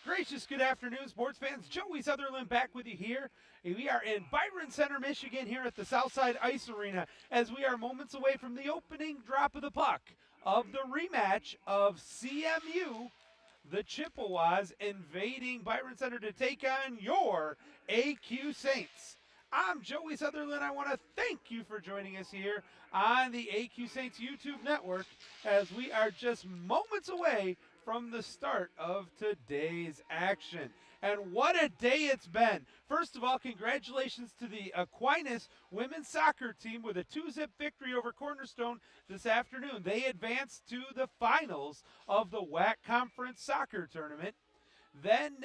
Gracious good afternoon, sports fans. Joey Sutherlin back with you here. We are in Byron Center, Michigan, here at the Southside Ice Arena, as we are moments away from the opening drop of the puck of the rematch of CMU, the Chippewas, invading Byron Center to take on your AQ Saints. I'm Joey Sutherlin. I want to thank you for joining us here on the AQ Saints YouTube network as we are just moments away from the start of today's action. And what a day it's been. First of all, congratulations to the Aquinas women's soccer team with a 2-zip victory over Cornerstone this afternoon. They advanced to the finals of the WAC Conference Soccer Tournament. Then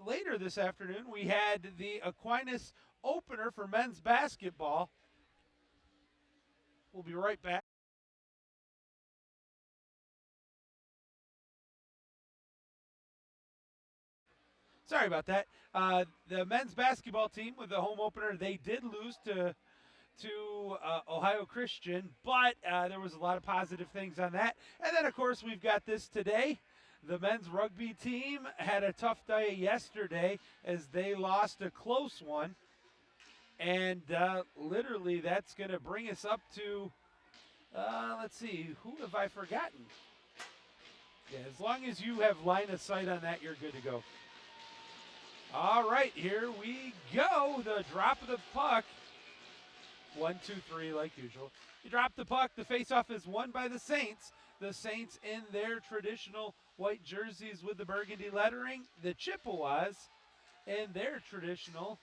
later this afternoon, we had the Aquinas opener for men's basketball. We'll be right back. Sorry about that. The men's basketball team with the home opener, they did lose to Ohio Christian, but there was a lot of positive things on that. And then, of course, we've got this today. The men's rugby team had a tough day yesterday as they lost a close one. And literally that's going to bring us up to, let's see, who have I forgotten? Yeah, as long as you have line of sight on that, you're good to go. All right, here we go. The drop of the puck. 1, 2, 3, like usual. You drop the puck. The faceoff is won by the Saints. The Saints in their traditional white jerseys with the burgundy lettering. The Chippewas in their traditional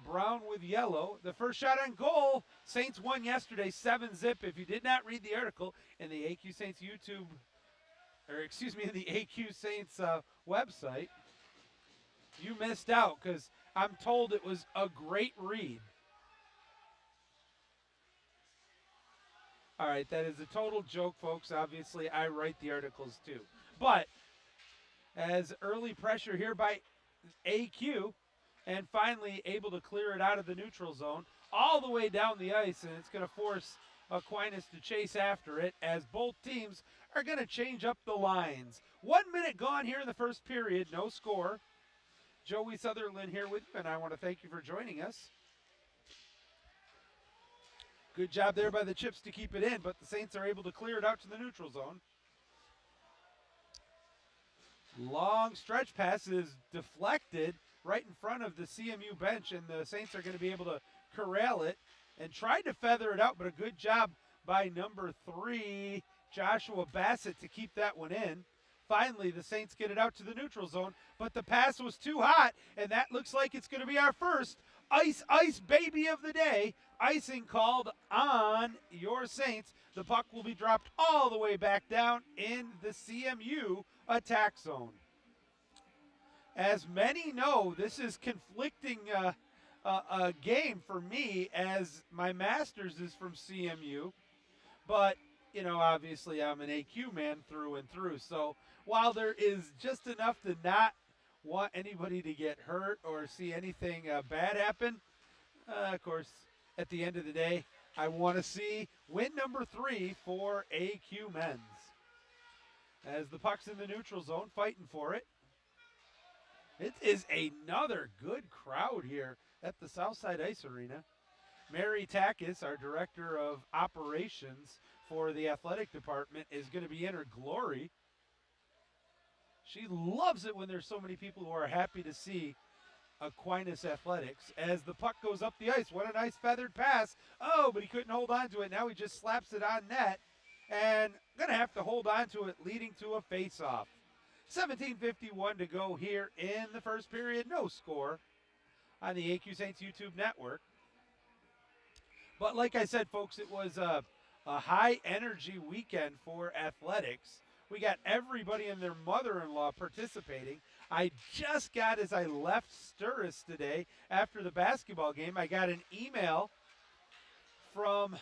brown with yellow. The first shot on goal. Saints won yesterday 7-zip. If you did not read the article in the AQ Saints YouTube, or excuse me, in the AQ Saints website, you missed out because I'm told it was a great read. All right, that is a total joke, folks. Obviously, I write the articles too. But as early pressure here by AQ, and finally able to clear it out of the neutral zone all the way down the ice, and it's going to force Aquinas to chase after it as both teams are going to change up the lines. 1 minute gone here in the first period, no score. Joey Sutherlin here with you, and I want to thank you for joining us. Good job there by the Chips to keep it in, but the Saints are able to clear it out to the neutral zone. Long stretch pass is deflected right in front of the CMU bench, and the Saints are going to be able to corral it and try to feather it out, but a good job by number 3, Joshua Bassett, to keep that one in. Finally, the Saints get it out to the neutral zone, but the pass was too hot, and that looks like it's going to be our first ice baby of the day. Icing called on your Saints. The puck will be dropped all the way back down in the CMU attack zone. As many know, this is conflicting a game for me as my master's is from CMU, but you know, obviously I'm an AQ man through and through. So while there is just enough to not want anybody to get hurt or see anything bad happen, of course, at the end of the day, I want to see win number 3 for AQ men's. As the puck's in the neutral zone, fighting for it. It is another good crowd here at the Southside Ice Arena. Mary Takis, our Director of Operations for the athletic department, is going to be in her glory. She loves it when there's so many people who are happy to see Aquinas athletics. As the puck goes up the ice, what a nice feathered pass. Oh, but he couldn't hold on to it. Now he just slaps it on net, and going to have to hold on to it, leading to a face-off. 17:51 to go here in the first period. No score on the AQ Saints YouTube network. But like I said, folks, it was a high-energy weekend for athletics. We got everybody and their mother-in-law participating. I just got, as I left Sturris today after the basketball game, I got an email from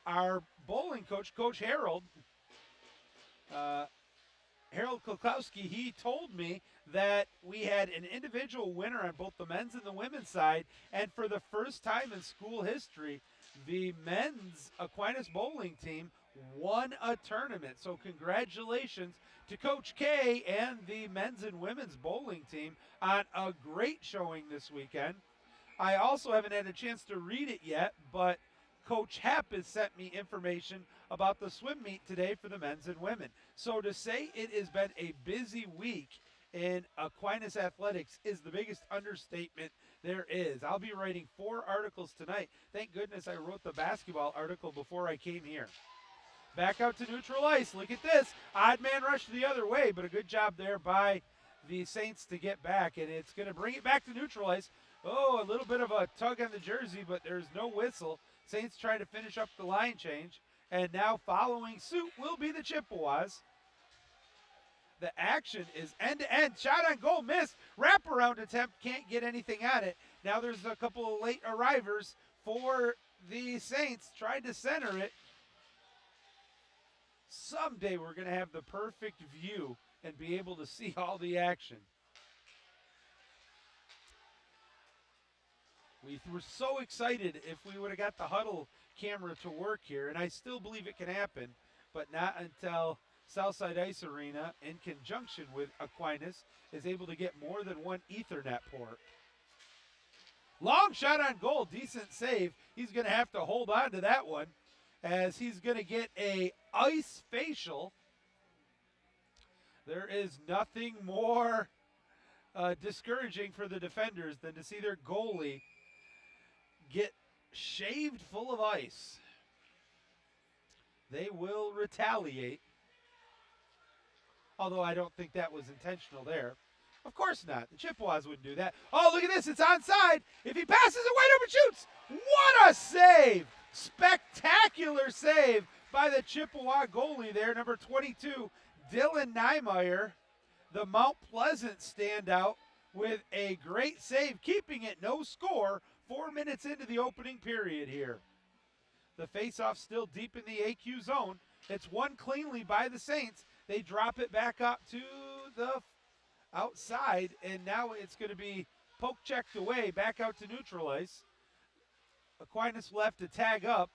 our bowling coach, Coach Harold. Harold Klukowski, he told me that we had an individual winner on both the men's and the women's side, and for the first time in school history, the men's Aquinas bowling team won a tournament. So congratulations to Coach K and the men's and women's bowling team on a great showing this weekend. I also haven't had a chance to read it yet, but Coach Hepp has sent me information about the swim meet today for the men's and women. So to say it has been a busy week in Aquinas athletics is the biggest understatement there is. I'll be writing 4 articles tonight. Thank goodness I wrote the basketball article before I came here. Back out to neutral ice. Look at this. Odd man rush the other way, but a good job there by the Saints to get back, and it's going to bring it back to neutral ice. Oh, a little bit of a tug on the jersey, but there's no whistle. Saints try to finish up the line change, and now following suit will be the Chippewas. The action is end-to-end. Shot on goal, missed. Wraparound attempt, can't get anything on it. Now there's a couple of late arrivers for the Saints. Tried to center it. Someday we're going to have the perfect view and be able to see all the action. We were so excited if we would have got the huddle camera to work here, and I still believe it can happen, but not until Southside Ice Arena, in conjunction with Aquinas, is able to get more than one Ethernet port. Long shot on goal, decent save. He's going to have to hold on to that one as he's going to get a ice facial. There is nothing more discouraging for the defenders than to see their goalie get shaved full of ice. They will retaliate, although I don't think that was intentional there. Of course not. The Chippewas wouldn't do that. Oh, look at this. It's onside. If he passes it wide open, shoots. What a save. Spectacular save by the Chippewa goalie there, number 22, Dylan Niemeyer, the Mount Pleasant standout, with a great save, keeping it no score 4 minutes into the opening period here. The faceoff still deep in the AQ zone. It's won cleanly by the Saints. They drop it back up to the outside, and now it's going to be poke checked away, back out to neutral ice. Aquinas left to tag up.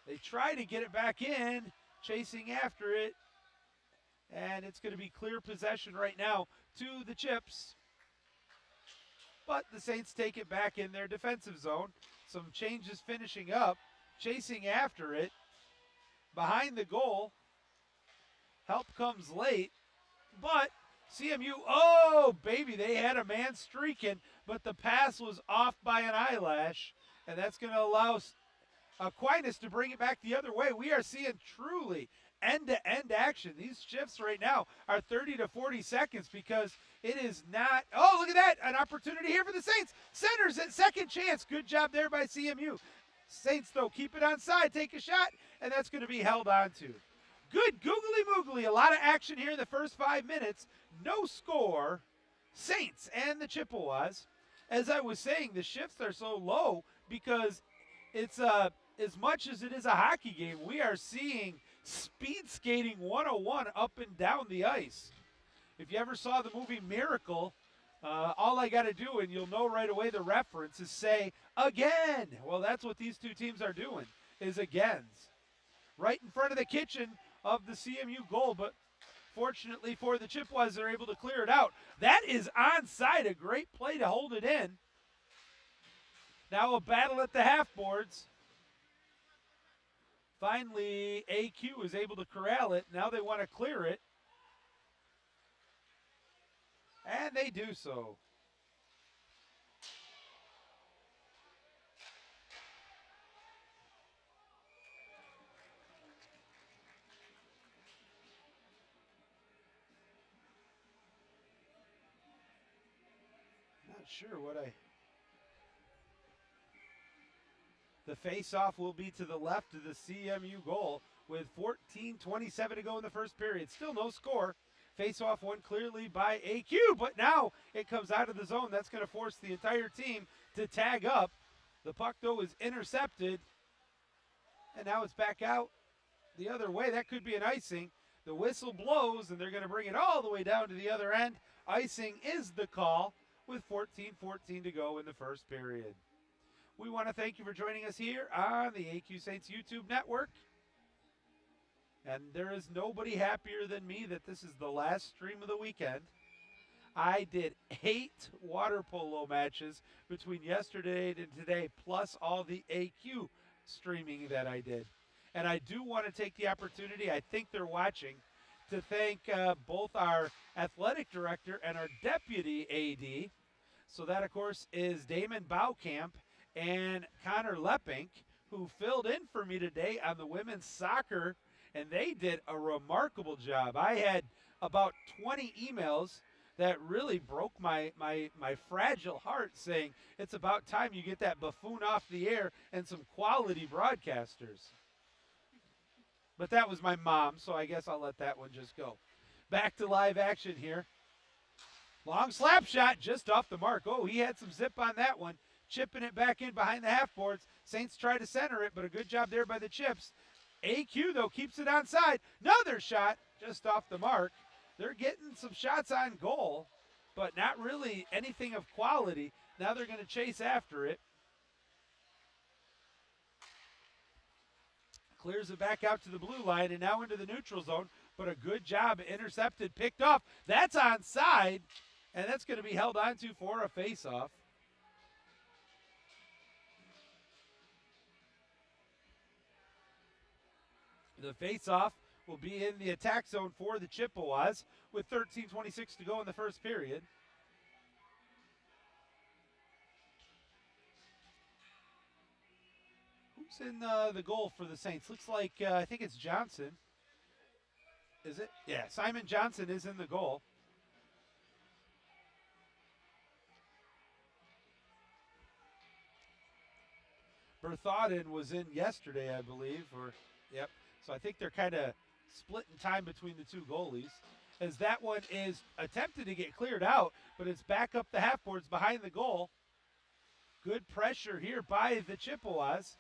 They try to get it back in, chasing after it, and it's going to be clear possession right now to the Chips. But the Saints take it back in their defensive zone. Some changes finishing up, chasing after it. Behind the goal, help comes late, but CMU, oh, baby, they had a man streaking, but the pass was off by an eyelash, and that's going to allow Aquinas to bring it back the other way. We are seeing truly end-to-end action. These shifts right now are 30 to 40 seconds because it is not, oh, look at that, an opportunity here for the Saints. Centers it, second chance. Good job there by CMU. Saints, though, keep it onside, take a shot, and that's going to be held on to. Good googly-moogly, a lot of action here in the first 5 minutes. No score, Saints and the Chippewas. As I was saying, the shifts are so low because it's as much as it is a hockey game, we are seeing speed skating 101 up and down the ice. If you ever saw the movie Miracle, all I got to do, and you'll know right away the reference, is say, again. Well, that's what these two teams are doing, is agains. Right in front of the kitchen of the CMU goal, but fortunately for the Chippewas, they're able to clear it out. That is onside, a great play to hold it in. Now a battle at the half boards. Finally, AQ is able to corral it. Now they want to clear it. And they do so. Not sure what I... The face-off will be to the left of the CMU goal with 14:27 to go in the first period. Still no score. Face-off won clearly by AQ, but now it comes out of the zone. That's going to force the entire team to tag up. The puck, though, is intercepted, and now it's back out the other way. That could be an icing. The whistle blows, and they're going to bring it all the way down to the other end. Icing is the call with 14:14 to go in the first period. We want to thank you for joining us here on the AQ Saints YouTube network. And there is nobody happier than me that this is the last stream of the weekend. I did 8 water polo matches between yesterday and today, plus all the AQ streaming that I did. And I do want to take the opportunity, I think they're watching, to thank both our athletic director and our deputy AD. So that, of course, is Damon Baukamp and Connor Leppink, who filled in for me today on the women's soccer, and they did a remarkable job. I had about 20 emails that really broke my fragile heart, saying it's about time you get that buffoon off the air and some quality broadcasters. But that was my mom, so I guess I'll let that one just go. Back to live action here. Long slap shot just off the mark. Oh, he had some zip on that one. Chipping it back in behind the half boards. Saints try to center it, but a good job there by the Chips. AQ, though, keeps it onside. Another shot just off the mark. They're getting some shots on goal, but not really anything of quality. Now they're going to chase after it. Clears it back out to the blue line and now into the neutral zone, but a good job intercepted, picked off. That's onside, and that's going to be held onto for a face-off. The face-off will be in the attack zone for the Chippewas with 13:26 to go in the first period. Who's in the goal for the Saints? Looks like, I think it's Johnson. Is it? Yeah, Simon Johnson is in the goal. Berthauden was in yesterday, I believe, or, yep. So I think they're kind of splitting time between the two goalies, as that one is attempted to get cleared out, but it's back up the half boards behind the goal. Good pressure here by the Chippewas.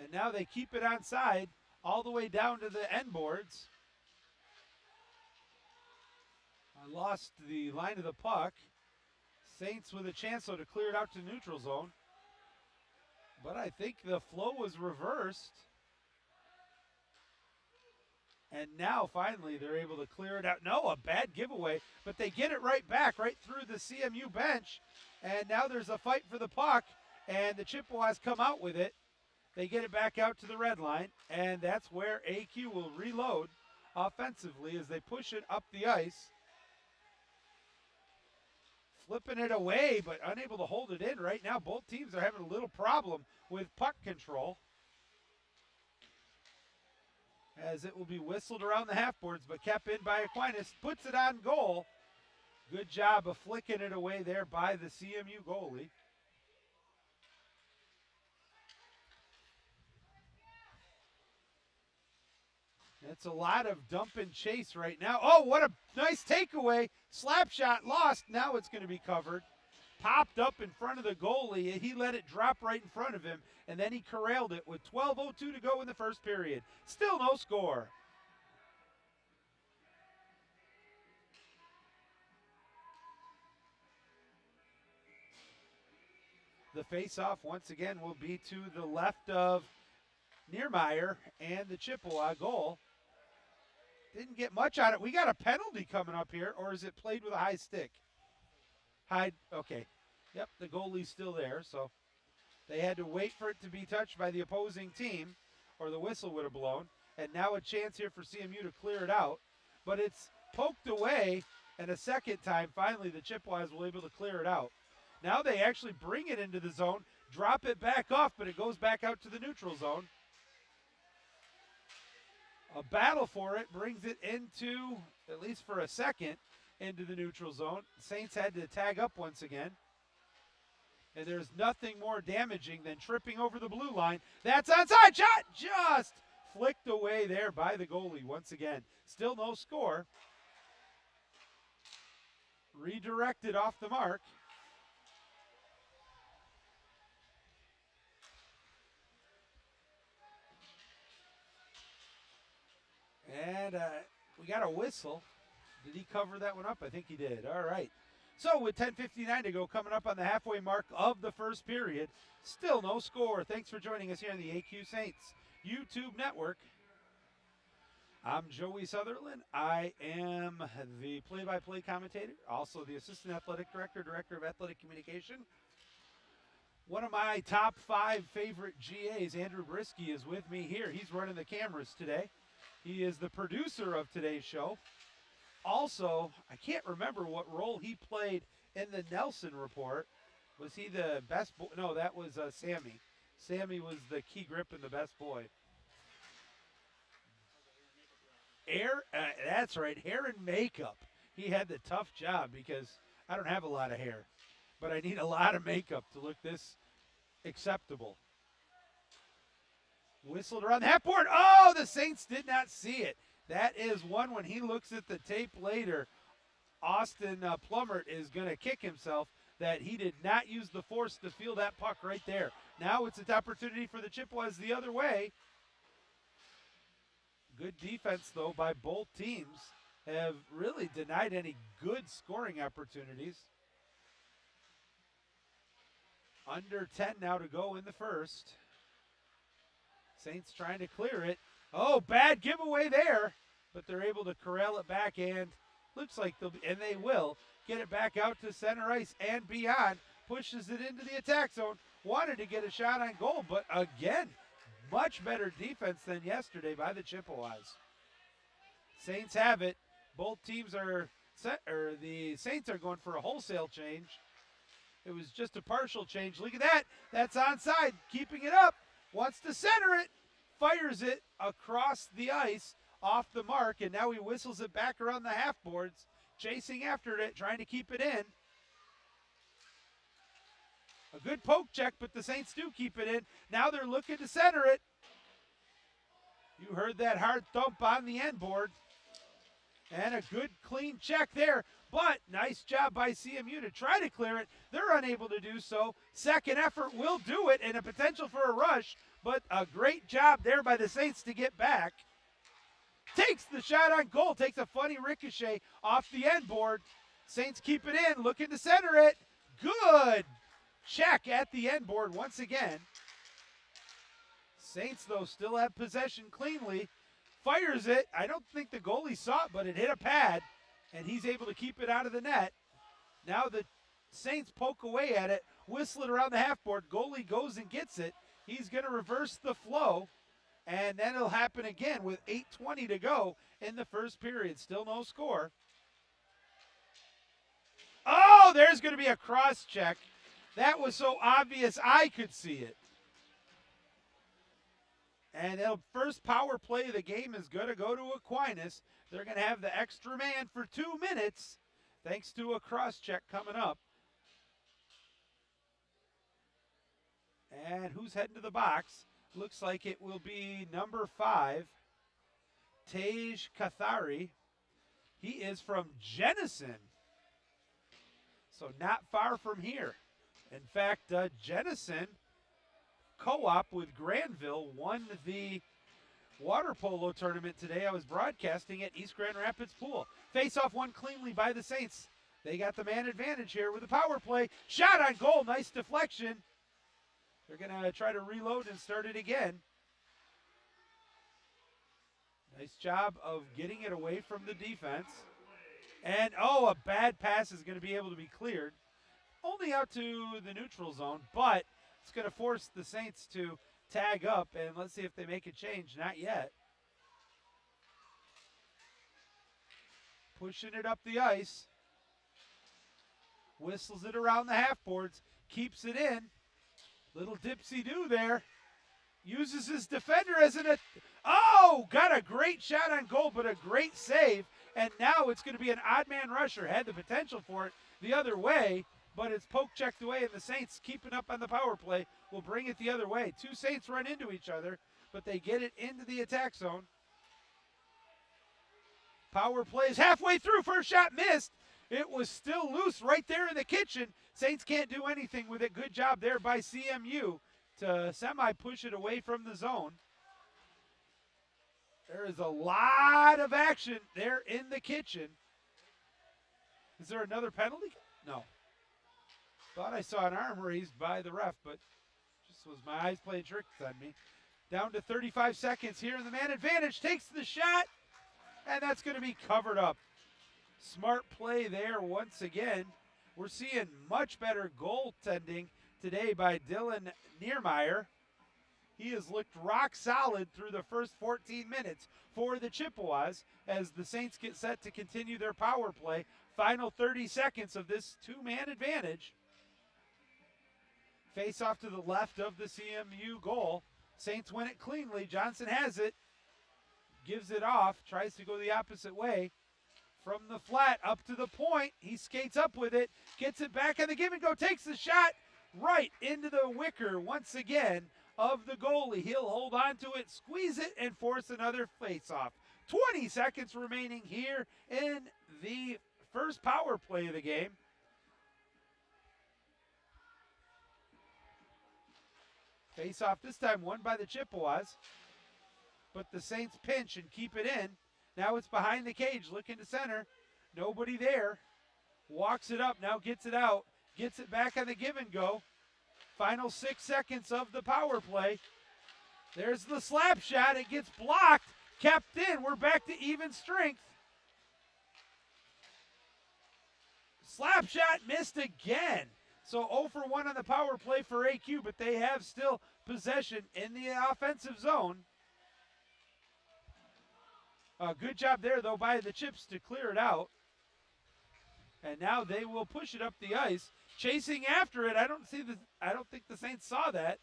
And now they keep it onside all the way down to the end boards. I lost the line of the puck. Saints with a chance, though, to clear it out to neutral zone. But I think the flow was reversed. And now, finally, they're able to clear it out. No, a bad giveaway, but they get it right back, right through the CMU bench. And now there's a fight for the puck, and the Chippewas come out with it. They get it back out to the red line, and that's where AQ will reload offensively as they push it up the ice. Flipping it away, but unable to hold it in right now. Both teams are having a little problem with puck control, as it will be whistled around the half boards, but kept in by Aquinas. Puts it on goal. Good job of flicking it away there by the CMU goalie. It's a lot of dump and chase right now. Oh, what a nice takeaway. Slap shot lost. Now it's going to be covered. Popped up in front of the goalie. He let it drop right in front of him, and then he corralled it with 12:02 to go in the first period. Still no score. The face-off once again will be to the left of Niermeyer and the Chippewa goal. Didn't get much on it. We got a penalty coming up here, or is it played with a high stick? High, okay. Yep, the goalie's still there, so they had to wait for it to be touched by the opposing team, or the whistle would have blown. And now a chance here for CMU to clear it out. But it's poked away, and a second time, finally, the Chippewas were able to clear it out. Now they actually bring it into the zone, drop it back off, but it goes back out to the neutral zone. A battle for it brings it into, at least for a second, into the neutral zone. Saints had to tag up once again. And there's nothing more damaging than tripping over the blue line. That's onside shot, just flicked away there by the goalie once again. Still no score. Redirected off the mark. And we got a whistle. Did he cover that one up? I think he did. All right. So with 10:59 to go, coming up on the halfway mark of the first period, still no score. Thanks for joining us here on the AQ Saints YouTube network. I'm Joey Sutherlin. I am the play-by-play commentator, also the assistant athletic director, director of athletic communication. One of my top 5 favorite GAs, Andrew Brisky, is with me here. He's running the cameras today. He is the producer of today's show. Also, I can't remember what role he played in the Nelson Report. Was he the best boy? No, that was Sammy. Sammy was the key grip and the best boy. That's right, hair and makeup. He had the tough job because I don't have a lot of hair, but I need a lot of makeup to look this acceptable. Whistled around the half board. Oh, the Saints did not see it. That is one when he looks at the tape later. Austin Plummert is going to kick himself that he did not use the force to feel that puck right there. Now it's an opportunity for the Chippewas the other way. Good defense, though, by both teams. Have really denied any good scoring opportunities. Under 10 now to go in the first. Saints trying to clear it. Oh, bad giveaway there. But they're able to corral it back, and looks like they will get it back out to center ice and beyond. Pushes it into the attack zone. Wanted to get a shot on goal, but again, much better defense than yesterday by the Chippewas. Saints have it. Both teams are set, or the Saints are going for a wholesale change. It was just a partial change. Look at that. That's onside. Keeping it up. Wants to center it. Fires it across the ice off the mark, and now he whistles it back around the half boards, chasing after it, trying to keep it in. A good poke check, but the Saints do keep it in. Now they're looking to center it. You heard that hard thump on the end board. And a good clean check there. But nice job by CMU to try to clear it. They're unable to do so. Second effort will do it, and a potential for a rush. But a great job there by the Saints to get back. Takes the shot on goal. Takes a funny ricochet off the end board. Saints keep it in. Looking to center it. Good check at the end board once again. Saints, though, still have possession cleanly. Fires it. I don't think the goalie saw it, but it hit a pad, and he's able to keep it out of the net. Now the Saints poke away at it, whistle it around the half board. Goalie goes and gets it. He's going to reverse the flow, and then it'll happen again with 8:20 to go in the first period. Still no score. Oh, there's going to be a cross check. That was so obvious I could see it. And the first power play of the game is going to go to Aquinas. They're going to have the extra man for 2 minutes, thanks to a cross check coming up. And who's heading to the box? Looks like it will be number 5, Tej Kathari. He is from Jenison, so not far from here. In fact, Jenison Co-op with Granville won the water polo tournament today. I was broadcasting at East Grand Rapids Pool. Face-off won cleanly by the Saints. They got the man advantage here with a power play. Shot on goal. Nice deflection. They're going to try to reload and start it again. Nice job of getting it away from the defense. And, oh, a bad pass is going to be able to be cleared. Only out to the neutral zone, but it's going to force the Saints to tag up, and let's see if they make a change. Not yet. Pushing it up the ice. Whistles it around the half boards. Keeps it in. Little dipsy-do there. Uses his defender as an... Oh! Got a great shot on goal, but a great save. And now it's going to be an odd man rusher. Had the potential for it the other way, but it's poke checked away, and the Saints keeping up on the power play will bring it the other way. 2 Saints run into each other, but they get it into the attack zone. Power play is halfway through. First shot missed. It was still loose right there in the kitchen. Saints can't do anything with it. Good job there by CMU to semi-push it away from the zone. There is a lot of action there in the kitchen. Is there another penalty? No. Thought I saw an arm raised by the ref, but just was my eyes playing tricks on me. Down to 35 seconds here in the man advantage. Takes the shot, and that's going to be covered up. Smart play there once again. We're seeing much better goaltending today by Dylan Niermeyer. He has looked rock solid through the first 14 minutes for the Chippewas as the Saints get set to continue their power play. Final 30 seconds of this two-man advantage. Face off to the left of the CMU goal. Saints win it cleanly. Johnson has it. Gives it off. Tries to go the opposite way. From the flat up to the point. He skates up with it. Gets it back on the give and go. Takes the shot right into the wicker once again of the goalie. He'll hold on to it, squeeze it, and force another face-off. 20 seconds remaining here in the first power play of the game. Face-off this time won by the Chippewas, but the Saints pinch and keep it in. Now it's behind the cage, looking to center. Nobody there. Walks it up, now gets it out. Gets it back on the give and go. Final 6 seconds of the power play. There's the slap shot. It gets blocked, kept in. We're back to even strength. Slap shot missed again. So 0 for 1 on the power play for AQ, but they have still possession in the offensive zone. Good job there, though, by the Chips to clear it out. And now they will push it up the ice. Chasing after it. I don't think the Saints saw that.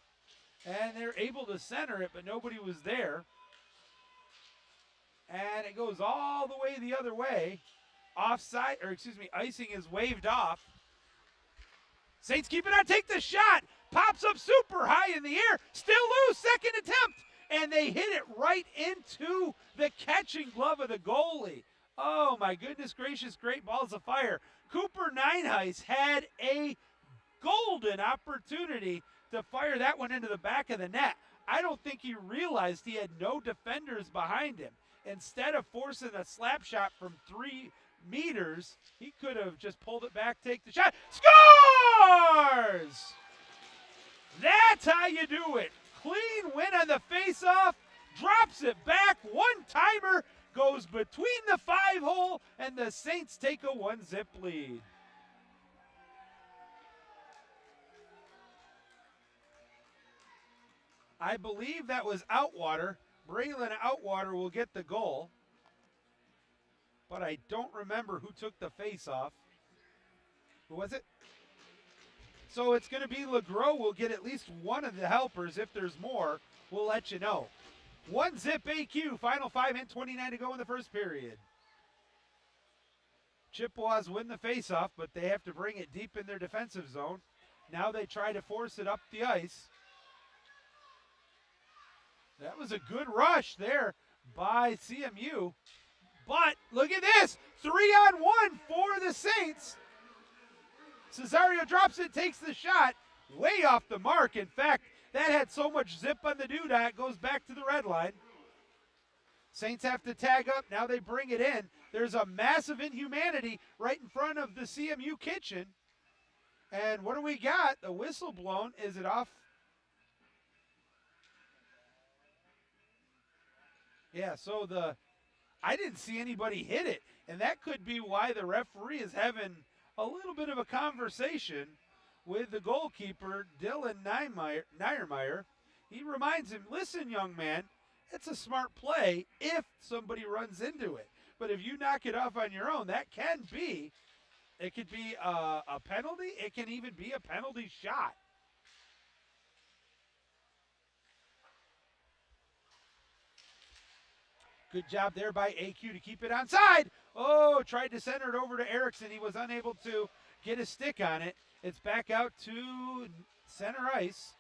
And they're able to center it, but nobody was there. And it goes all the way the other way. Icing is waved off. Saints keep it on, take the shot. Pops up super high in the air. Still loose, second attempt. And they hit it right into the catching glove of the goalie. Oh my goodness gracious, great balls of fire. Cooper Nineheis had a golden opportunity to fire that one into the back of the net. I don't think he realized he had no defenders behind him. Instead of forcing a slap shot from 3 meters, he could have just pulled it back, take the shot. Scores! That's how you do it. Clean win on the face-off, drops it back, one-timer, goes between the 5-hole, and the Saints take a 1-zip lead. I believe that was Outwater. Braylon Outwater will get the goal, but I don't remember who took the face-off. Who was it? So it's going to be LeGros will get at least one of the helpers. If there's more, we'll let you know. 1-zip AQ, final 5 and 29 to go in the first period. Chippewas win the faceoff, but they have to bring it deep in their defensive zone. Now they try to force it up the ice. That was a good rush there by CMU. But look at this, 3-on-1 for the Saints. Cesario drops it, takes the shot, way off the mark. In fact, that had so much zip on the doodah, it goes back to the red line. Saints have to tag up, now they bring it in. There's a massive inhumanity right in front of the CMU kitchen. And what do we got? The whistle blown, is it off? Yeah, so I didn't see anybody hit it. And that could be why the referee is having a little bit of a conversation with the goalkeeper, Dylan Niermeyer. He reminds him, listen, young man, it's a smart play if somebody runs into it. But if you knock it off on your own, that can be, it could be a penalty. It can even be a penalty shot. Good job there by AQ to keep it onside. Oh, tried to center it over to Erickson. He was unable to get a stick on it. It's back out to center ice.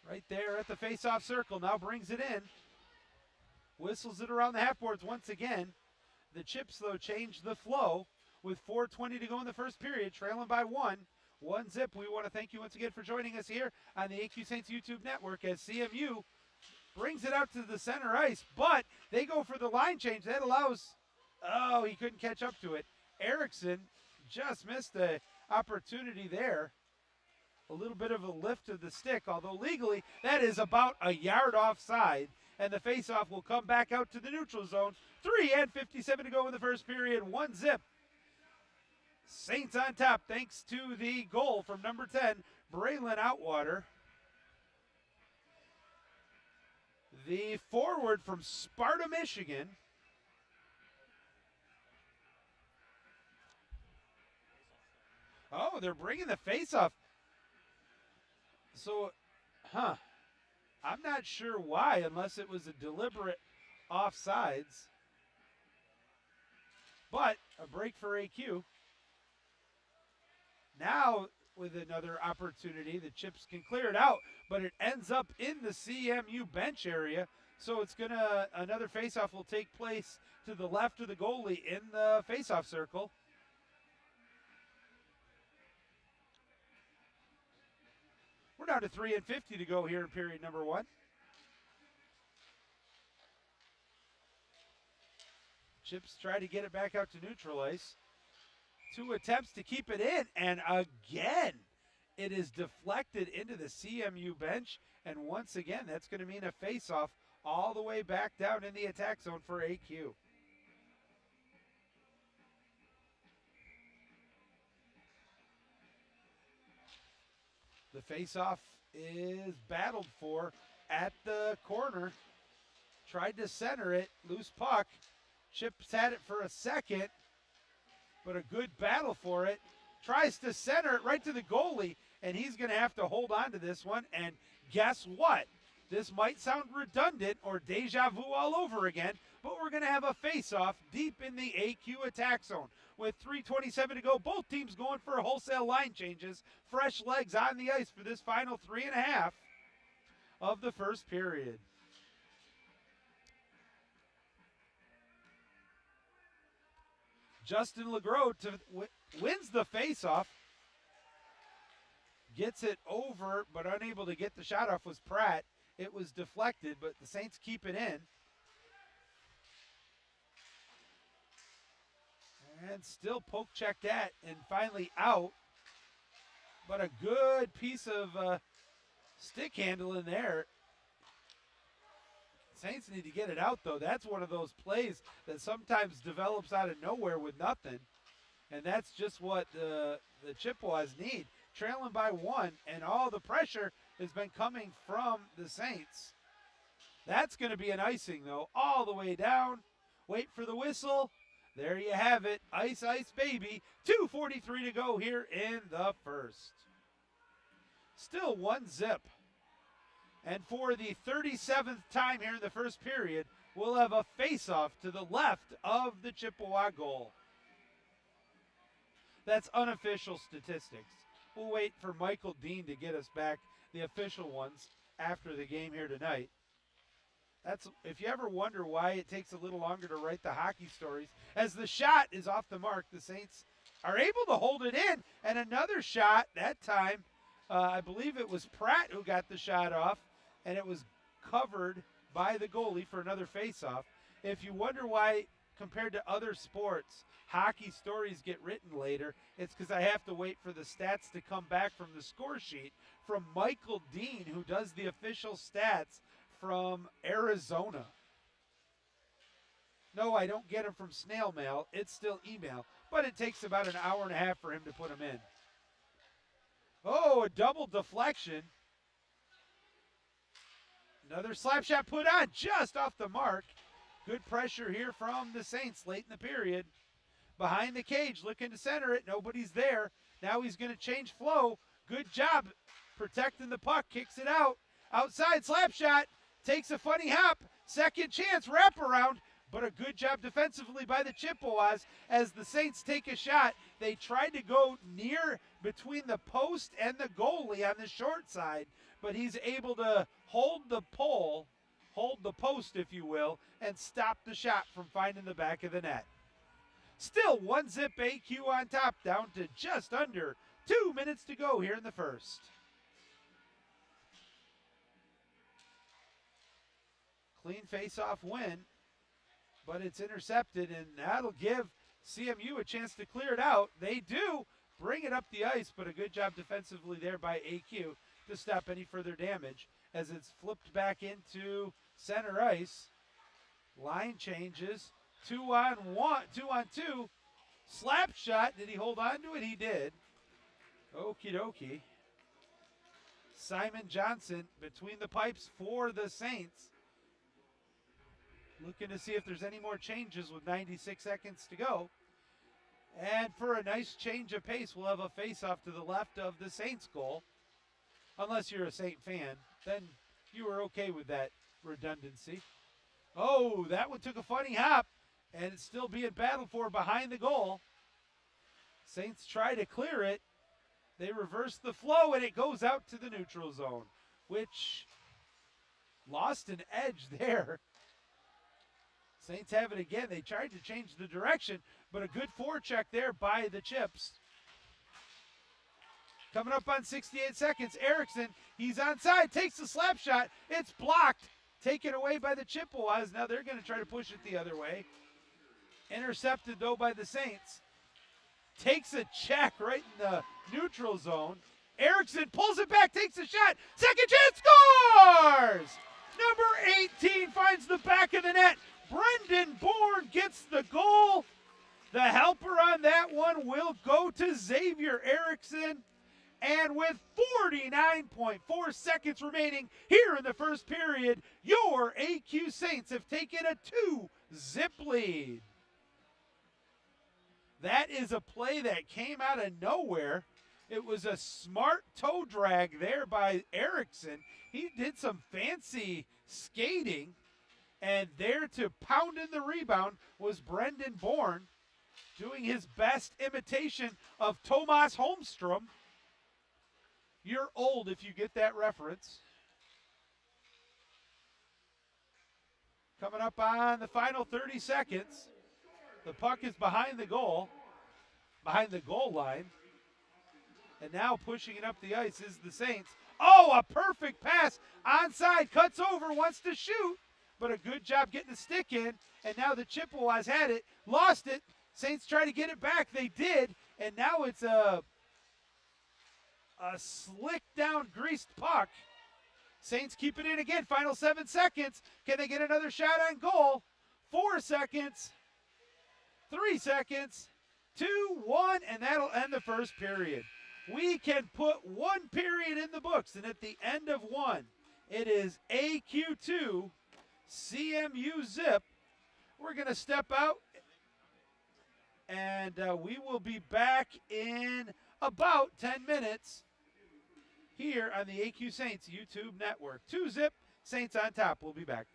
Right there at the face-off circle. Now brings it in. Whistles it around the half boards once again. The Chips, though, change the flow with 4:20 to go in the first period, trailing by 1-zip. We want to thank you once again for joining us here on the AQ Saints YouTube network as CMU brings it out to the center ice, but they go for the line change. That allows, oh, he couldn't catch up to it. Erickson just missed the opportunity there. a little bit of a lift of the stick, although legally that is about a yard offside. And the faceoff will come back out to the neutral zone. 3:57 to go in the first period. 1-0. Saints on top thanks to the goal from number 10, Braylon Outwater. The forward from Sparta, Michigan. Oh, they're bringing the faceoff. So, I'm not sure why, unless it was a deliberate offsides. But a break for AQ. Now, with another opportunity, the Chips can clear it out, but it ends up in the CMU bench area. So it's another faceoff will take place to the left of the goalie in the faceoff circle. We're down to 3:50 to go here in period number 1. Chips try to get it back out to neutral ice. 2 attempts to keep it in, and again, it is deflected into the CMU bench, and once again, that's going to mean a face-off all the way back down in the attack zone for AQ. The face-off is battled for at the corner. Tried to center it, loose puck. Chips had it for a second, but a good battle for it. Tries to center it right to the goalie, and he's going to have to hold on to this one. And guess what? This might sound redundant or deja vu all over again, but we're going to have a face-off deep in the AQ attack zone. With 3:27 to go, both teams going for wholesale line changes. Fresh legs on the ice for this final 3.5 of the first period. Justin LeGros wins the faceoff. Gets it over, but unable to get the shot off was Pratt. It was deflected, but the Saints keep it in. And still poke checked at and finally out. But a good piece of stick handle in there. Saints need to get it out, though. That's one of those plays that sometimes develops out of nowhere with nothing. And that's just what the Chippewas need. Trailing by 1, and all the pressure has been coming from the Saints. That's going to be an icing, though, all the way down. Wait for the whistle. There you have it. Ice, ice, baby. 2:43 to go here in the first. Still 1-0. And for the 37th time here in the first period, we'll have a face-off to the left of the Chippewa goal. That's unofficial statistics. We'll wait for Michael Dean to get us back the official ones after the game here tonight. That's, if you ever wonder why it takes a little longer to write the hockey stories, as the shot is off the mark, the Saints are able to hold it in, and another shot, that time, I believe it was Pratt who got the shot off, and it was covered by the goalie for another faceoff. If you wonder why, compared to other sports, hockey stories get written later, it's because I have to wait for the stats to come back from the score sheet from Michael Dean, who does the official stats from Arizona. No, I don't get them from snail mail. It's still email, but it takes about an hour and a half for him to put them in. Oh, a double deflection. Another slap shot put on just off the mark. Good pressure here from the Saints late in the period. Behind the cage, looking to center it. Nobody's there. Now he's going to change flow. Good job protecting the puck. Kicks it out. Outside, slap shot. Takes a funny hop. Second chance, wraparound. But a good job defensively by the Chippewas as the Saints take a shot. They tried to go near between the post and the goalie on the short side, but he's able to hold the pole, hold the post, if you will, and stop the shot from finding the back of the net. Still 1-0 AQ on top, down to just under 2 minutes to go here in the first. Clean face-off win, but it's intercepted, and that'll give CMU a chance to clear it out. They do, bring it up the ice, but a good job defensively there by AQ to stop any further damage as it's flipped back into center ice. Line changes. 2-on-1, 2-on-2. Slap shot. Did he hold on to it? He did. Okie dokie. Simon Johnson between the pipes for the Saints. Looking to see if there's any more changes with 96 seconds to go. And for a nice change of pace, we'll have a face-off to the left of the Saints goal. Unless you're a Saint fan, then you were okay with that redundancy. Oh, that one took a funny hop, and it's still being battled for behind the goal. Saints try to clear it. They reverse the flow, and it goes out to the neutral zone, which lost an edge there. Saints have it again. They tried to change the direction, but a good forecheck there by the Chips. Coming up on 68 seconds, Erickson, he's onside, takes the slap shot. It's blocked, taken away by the Chippewas. Now they're going to try to push it the other way. Intercepted, though, by the Saints. Takes a check right in the neutral zone. Erickson pulls it back, takes a shot. Second chance, scores! Number 18 finds the back of the net. Brendan Bourne gets the goal. The helper on that one will go to Xavier Erickson. And with 49.4 seconds remaining here in the first period, your AQ Saints have taken a 2-zip lead. That is a play that came out of nowhere. It was a smart toe drag there by Erickson. He did some fancy skating. And there to pound in the rebound was Brendan Bourne, doing his best imitation of Tomas Holmstrom. You're old if you get that reference. Coming up on the final 30 seconds. The puck is behind the goal line. And now pushing it up the ice is the Saints. Oh, a perfect pass. Onside, cuts over, wants to shoot. But a good job getting the stick in. And now the Chippewas had it, lost it. Saints try to get it back. They did. And now it's a slick down, greased puck. Saints keep it in again. Final 7 seconds. Can they get another shot on goal? 4 seconds. 3 seconds. 2, 1, and that'll end the first period. We can put one period in the books, and at the end of one, it is AQ2, CMU zip. We're going to step out, and we will be back in about 10 minutes here on the AQ Saints YouTube network. 2-zip, Saints on top. We'll be back.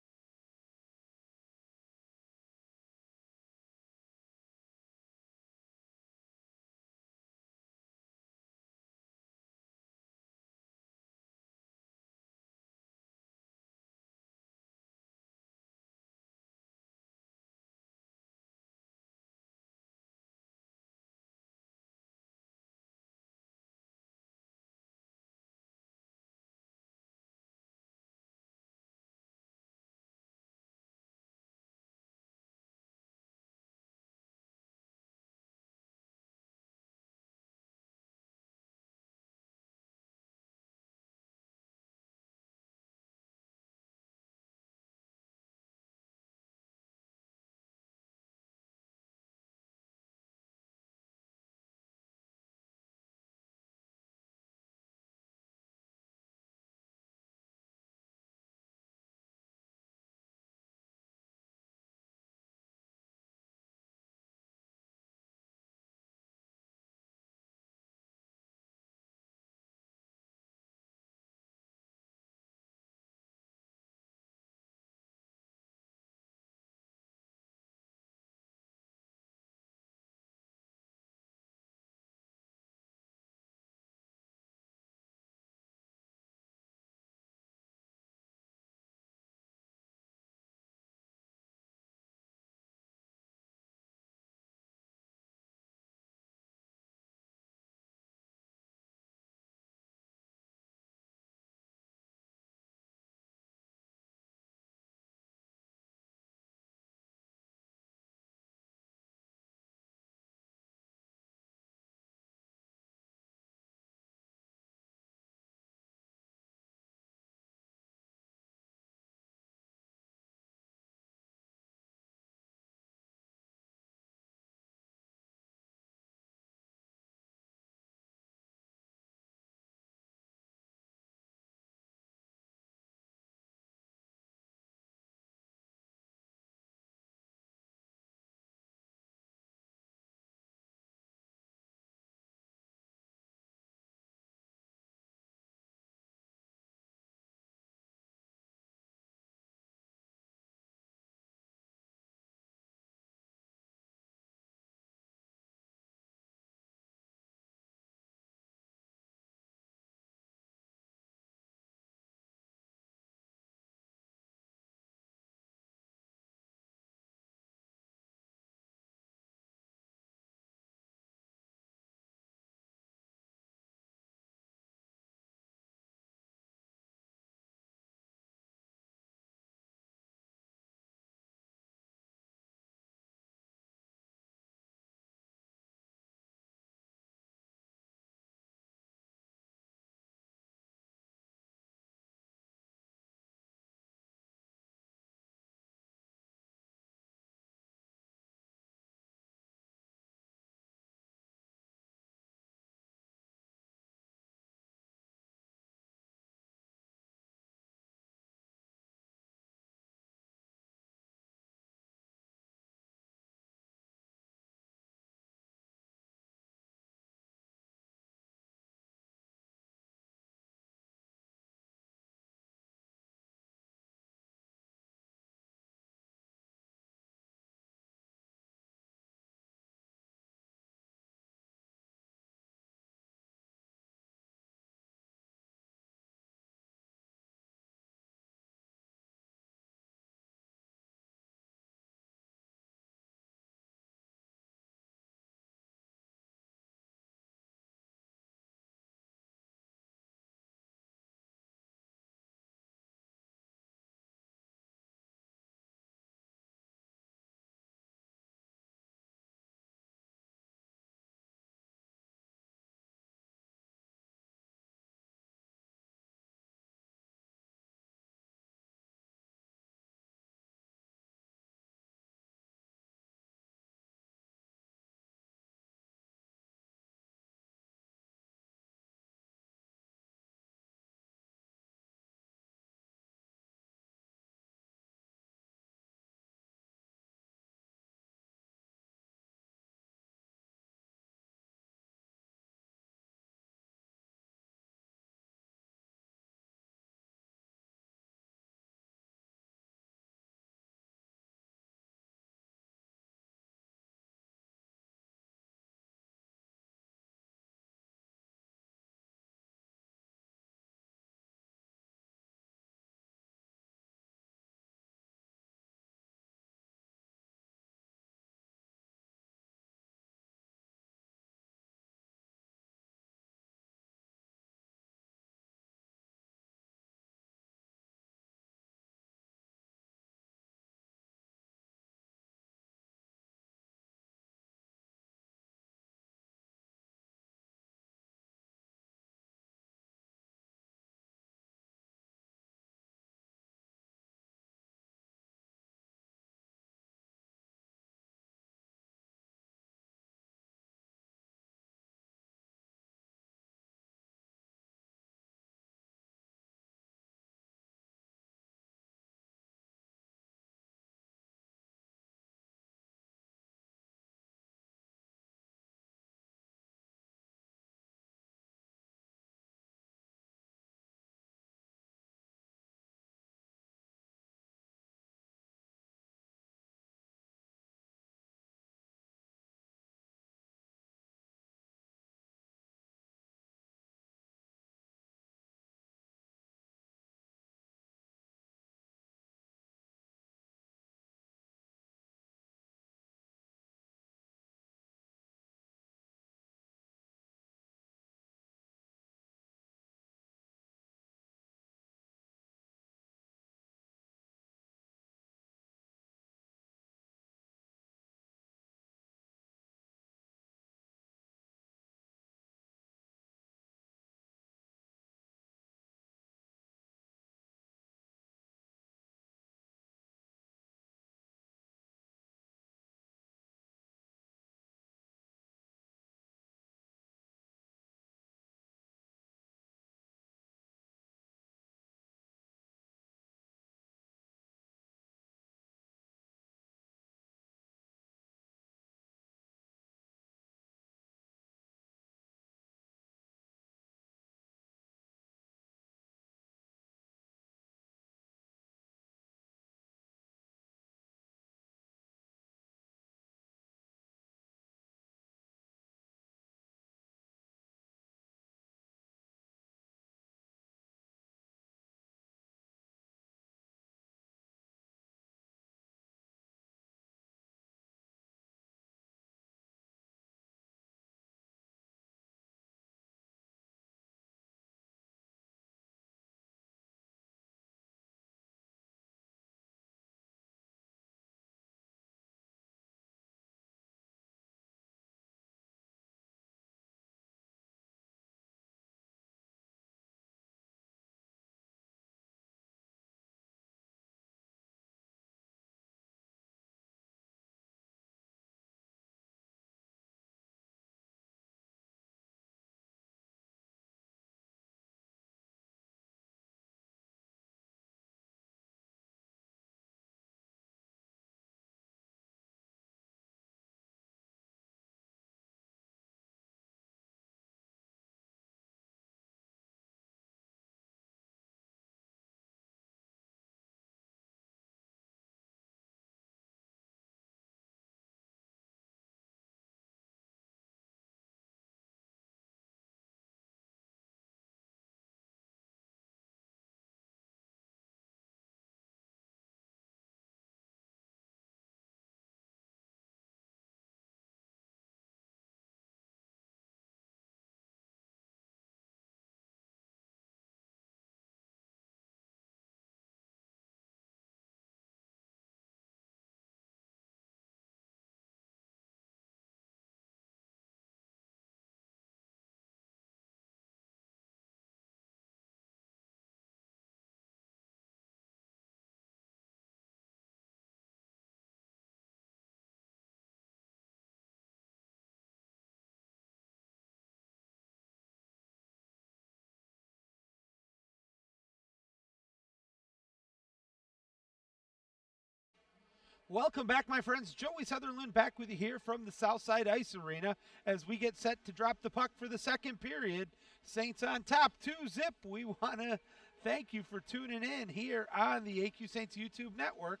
Welcome back, my friends. Joey Sutherlin back with you here from the Southside Ice Arena as we get set to drop the puck for the second period. Saints on top, 2-0. We want to thank you for tuning in here on the AQ Saints YouTube network.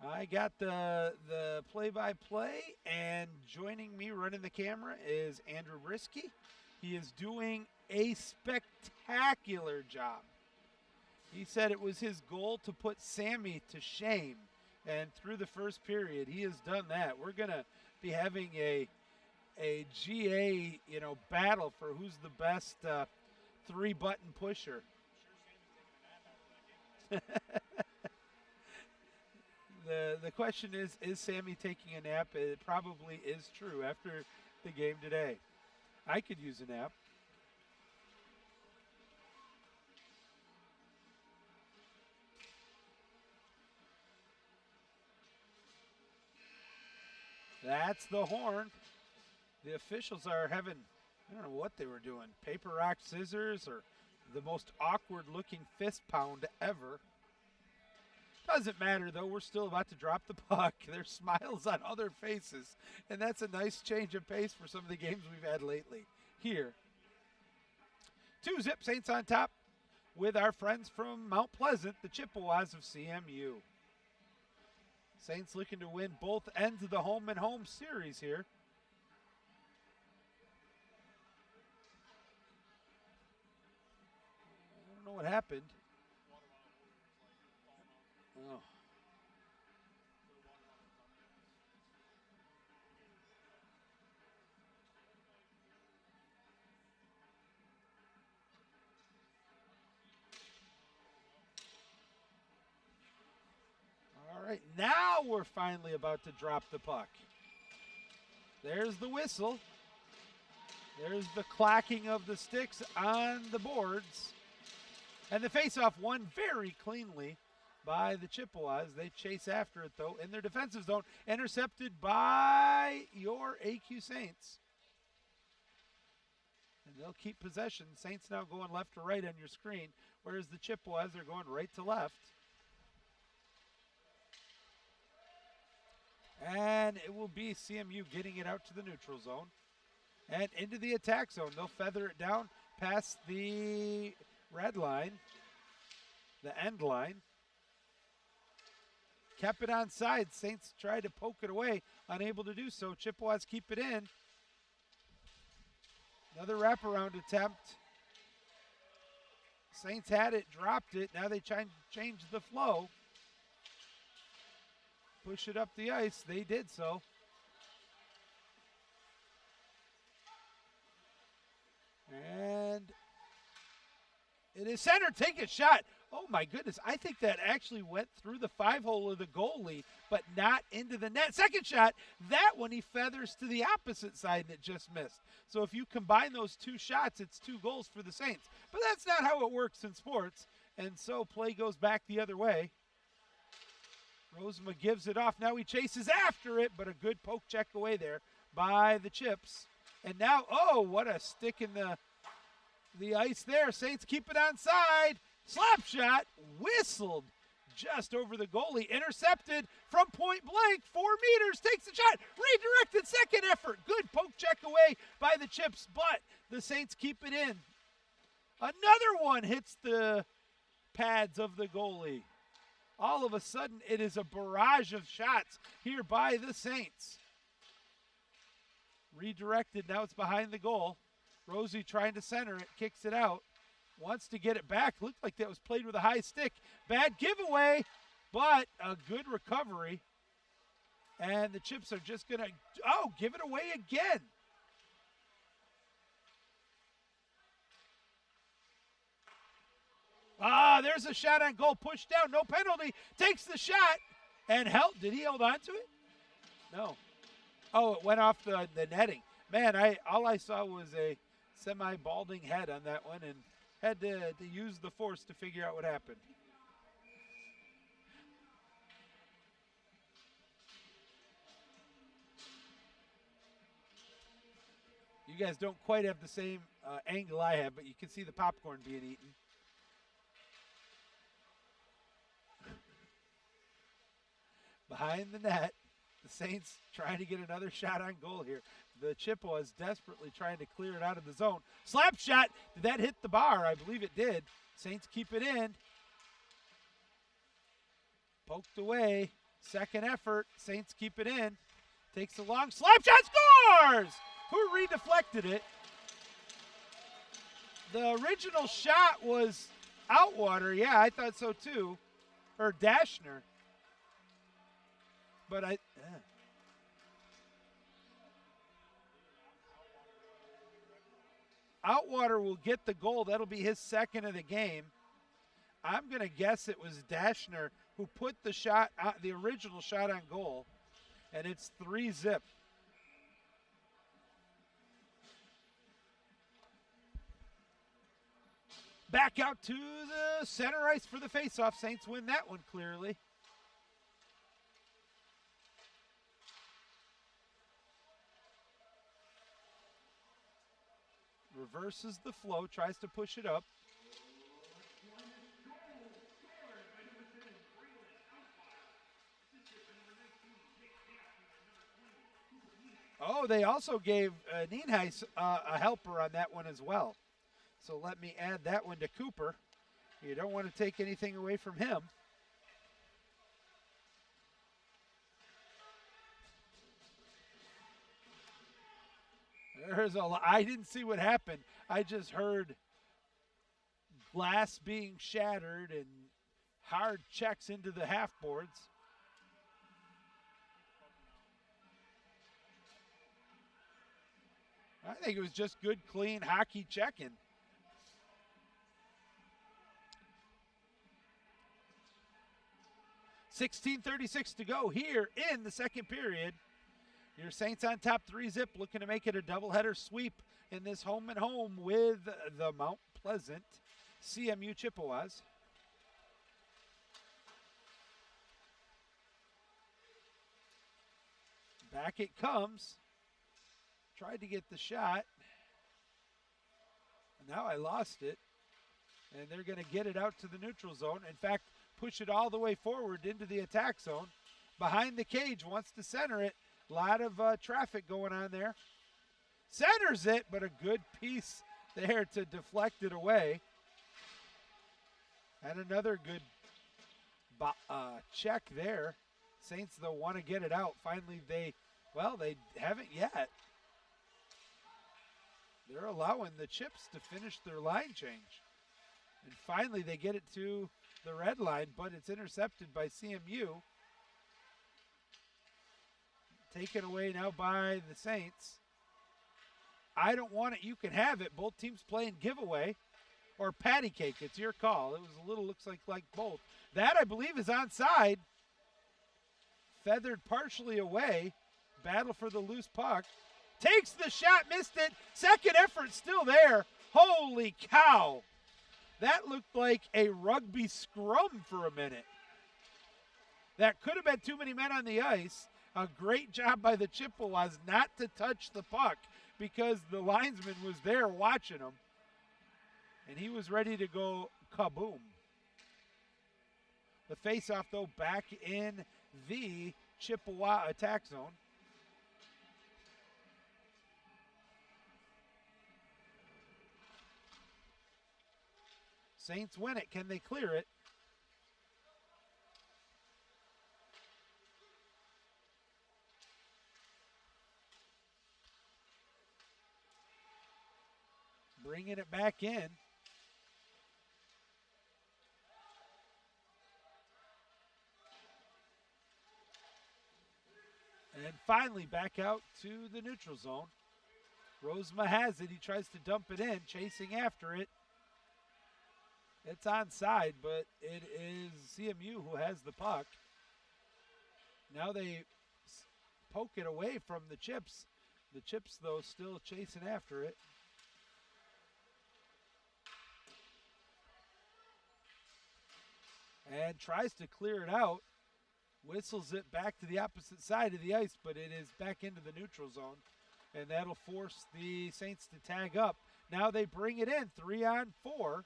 I got the play-by-play, and joining me running the camera is Andrew Brisky. He is doing a spectacular job. He said it was his goal to put Sammy to shame. And through the first period, he has done that. We're going to be having a GA, battle for who's the best three-button pusher. The question is Sammy taking a nap? It probably is true after the game today. I could use a nap. That's the horn. The officials are having, I don't know what they were doing, paper, rock, scissors, or the most awkward looking fist pound ever. Doesn't matter, though. We're still about to drop the puck. There's smiles on other faces, and that's a nice change of pace for some of the games we've had lately here. 2-0, Saints on top with our friends from Mount Pleasant, the Chippewas of CMU. Saints looking to win both ends of the home and home series here. I don't know what happened. Oh. All right, now we're finally about to drop the puck. There's the whistle. There's the clacking of the sticks on the boards. And the faceoff won very cleanly by the Chippewas. They chase after it, though, in their defensive zone. Intercepted by your AQ Saints. And they'll keep possession. Saints now going left to right on your screen, whereas the Chippewas are going right to left. And it will be CMU getting it out to the neutral zone and into the attack zone. They'll feather it down past the red line, the end line. Kept it onside. Saints tried to poke it away, unable to do so. Chippewas keep it in. Another wraparound attempt. Saints had it, dropped it. Now they change the flow. Push it up the ice. They did so. And it is center. Take a shot. Oh, my goodness. I think that actually went through the 5-hole of the goalie, but not into the net. Second shot, that one he feathers to the opposite side, and it just missed. So if you combine those two shots, it's 2 goals for the Saints. But that's not how it works in sports, and so play goes back the other way. Rosema gives it off. Now he chases after it, but a good poke check away there by the Chips. And now, oh, what a stick in the ice there. Saints keep it onside. Slap shot, whistled just over the goalie. Intercepted from point blank, 4 meters. Takes the shot. Redirected second effort. Good poke check away by the Chips, but the Saints keep it in. Another one hits the pads of the goalie. All of a sudden, it is a barrage of shots here by the Saints. Redirected, now it's behind the goal. Rosie trying to center it, kicks it out. Wants to get it back. Looked like that was played with a high stick. Bad giveaway, but a good recovery. And the Chips are just going to, give it away again. There's a shot on goal, pushed down, no penalty, takes the shot, and did he hold on to it? No. Oh, it went off the netting. Man, all I saw was a semi-balding head on that one and had to use the force to figure out what happened. You guys don't quite have the same angle I have, but you can see the popcorn being eaten. behind the net. The Saints trying to get another shot on goal here. The Chippewas desperately trying to clear it out of the zone. Slap shot. Did that hit the bar? I believe it did. Saints keep it in. Poked away. Second effort. Saints keep it in. Takes a long slap shot. Scores! Who redeflected it? The original shot was Outwater. Yeah, I thought so too. Or Dashner. But Outwater will get the goal. That'll be his second of the game. I'm going to guess it was Dashner who put the shot, the original shot on goal, and it's 3-0. Back out to the center ice for the faceoff. Saints win that one clearly. Reverses the flow, tries to push it up. Oh, they also gave Nienhuis a helper on that one as well. So let me add that one to Cooper. You don't want to take anything away from him. I didn't see what happened. I just heard glass being shattered and hard checks into the half boards. I think it was just good, clean hockey checking. .36 to go here in the second period. Your Saints on top 3-0, looking to make it a doubleheader sweep in this home and home with the Mount Pleasant CMU Chippewas. Back it comes. Tried to get the shot. Now I lost it. And they're going to get it out to the neutral zone. In fact, push it all the way forward into the attack zone. Behind the cage, wants to center it. A lot of traffic going on there. Centers it, but a good piece there to deflect it away. And another good check there. Saints, though, want to get it out. Finally, they haven't yet. They're allowing the Chips to finish their line change. And finally, they get it to the red line, but it's intercepted by CMU. Taken away now by the Saints. I don't want it. You can have it. Both teams playing giveaway or patty cake. It's your call. It was a little, looks like both. That, I believe, is onside. Feathered partially away. Battle for the loose puck. Takes the shot, missed it. Second effort still there. Holy cow. That looked like a rugby scrum for a minute. That could have been too many men on the ice. A great job by the Chippewas not to touch the puck because the linesman was there watching him. And he was ready to go kaboom. The faceoff, though, back in the Chippewa attack zone. Saints win it. Can they clear it? Bringing it back in. And finally back out to the neutral zone. Rosema has it. He tries to dump it in, chasing after it. It's onside, but it is CMU who has the puck. Now they poke it away from the Chips. The Chips, though, still chasing after it. And tries to clear it out. Whistles it back to the opposite side of the ice, but it is back into the neutral zone. And that'll force the Saints to tag up. Now they bring it in, 3-on-4.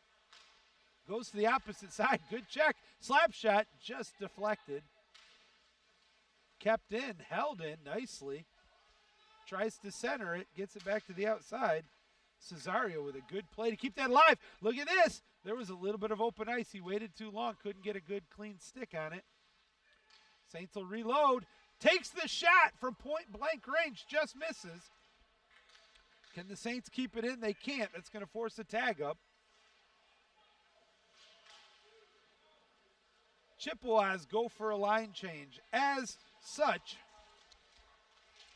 Goes to the opposite side. Good check. Slap shot just deflected. kept in, held in nicely. Tries to center it, gets it back to the outside. Cesario with a good play to keep that alive. Look at this. There was a little bit of open ice. He waited too long, couldn't get a good clean stick on it. Saints will reload. Takes the shot from point blank range, just misses. Can the Saints keep it in? They can't. That's going to force a tag up. Chippewas go for a line change. As such,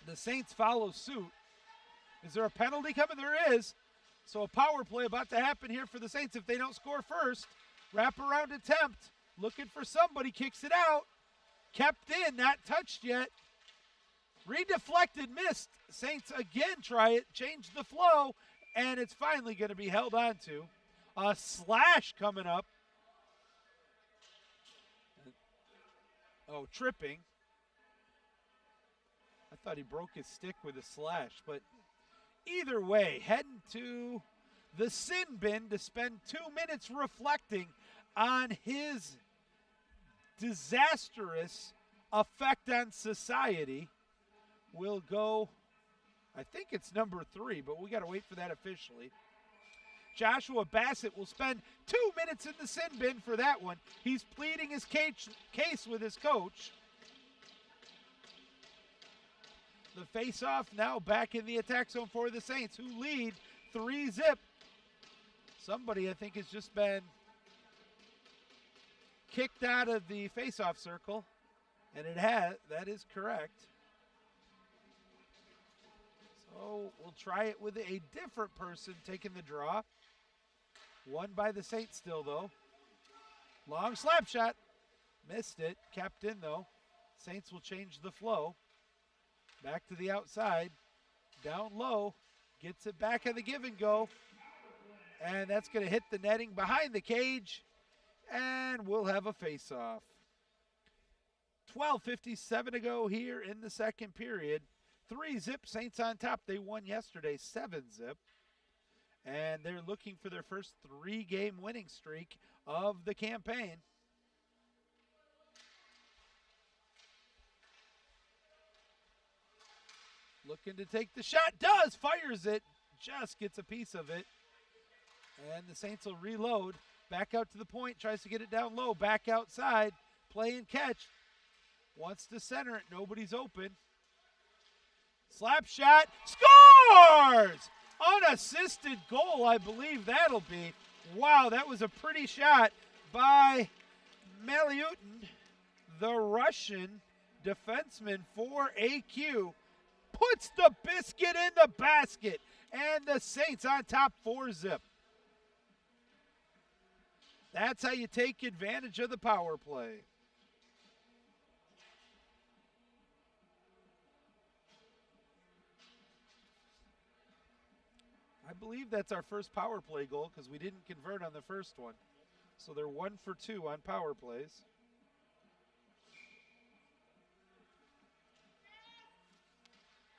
the Saints follow suit. Is there a penalty coming? There is. So a power play about to happen here for the Saints if they don't score first. Wraparound attempt. Looking for somebody. Kicks it out. Kept in. Not touched yet. Redeflected. Missed. Saints again try it. Change the flow. And it's finally going to be held on to. A slash coming up. Oh, tripping. I thought he broke his stick with a slash, but either way, heading to the sin bin to spend 2 minutes reflecting on his disastrous effect on society. Will go, I think it's number 3, but we got to wait for that officially. Joshua Bassett will spend 2 minutes in the sin bin for that one. He's pleading his case with his coach. The face-off now back in the attack zone for the Saints, who lead 3-zip. Somebody, I think, has just been kicked out of the face-off circle, and it has. That is correct. So we'll try it with a different person taking the draw. Won by the Saints still, though. Long slap shot. Missed it. Kept in, though. Saints will change the flow. Back to the outside. Down low. Gets it back on the give and go. And that's going to hit the netting behind the cage. And we'll have a face-off. 12:57 to go here in the second period. 3-zip, Saints on top. They won yesterday, 7-zip. And they're looking for their first 3-game winning streak of the campaign. Looking to take the shot. Does. Fires it. Just gets a piece of it. And the Saints will reload. Back out to the point. Tries to get it down low. Back outside. Play and catch. Wants to center it. Nobody's open. Slap shot. Scores! Unassisted goal, I believe that'll be. Wow, that was a pretty shot by Maliutin, the Russian defenseman for AQ. Puts the biscuit in the basket, and the Saints on top 4-zip. That's how you take advantage of the power play. I believe that's our first power play goal because we didn't convert on the first one. So they're 1 for 2 on power plays.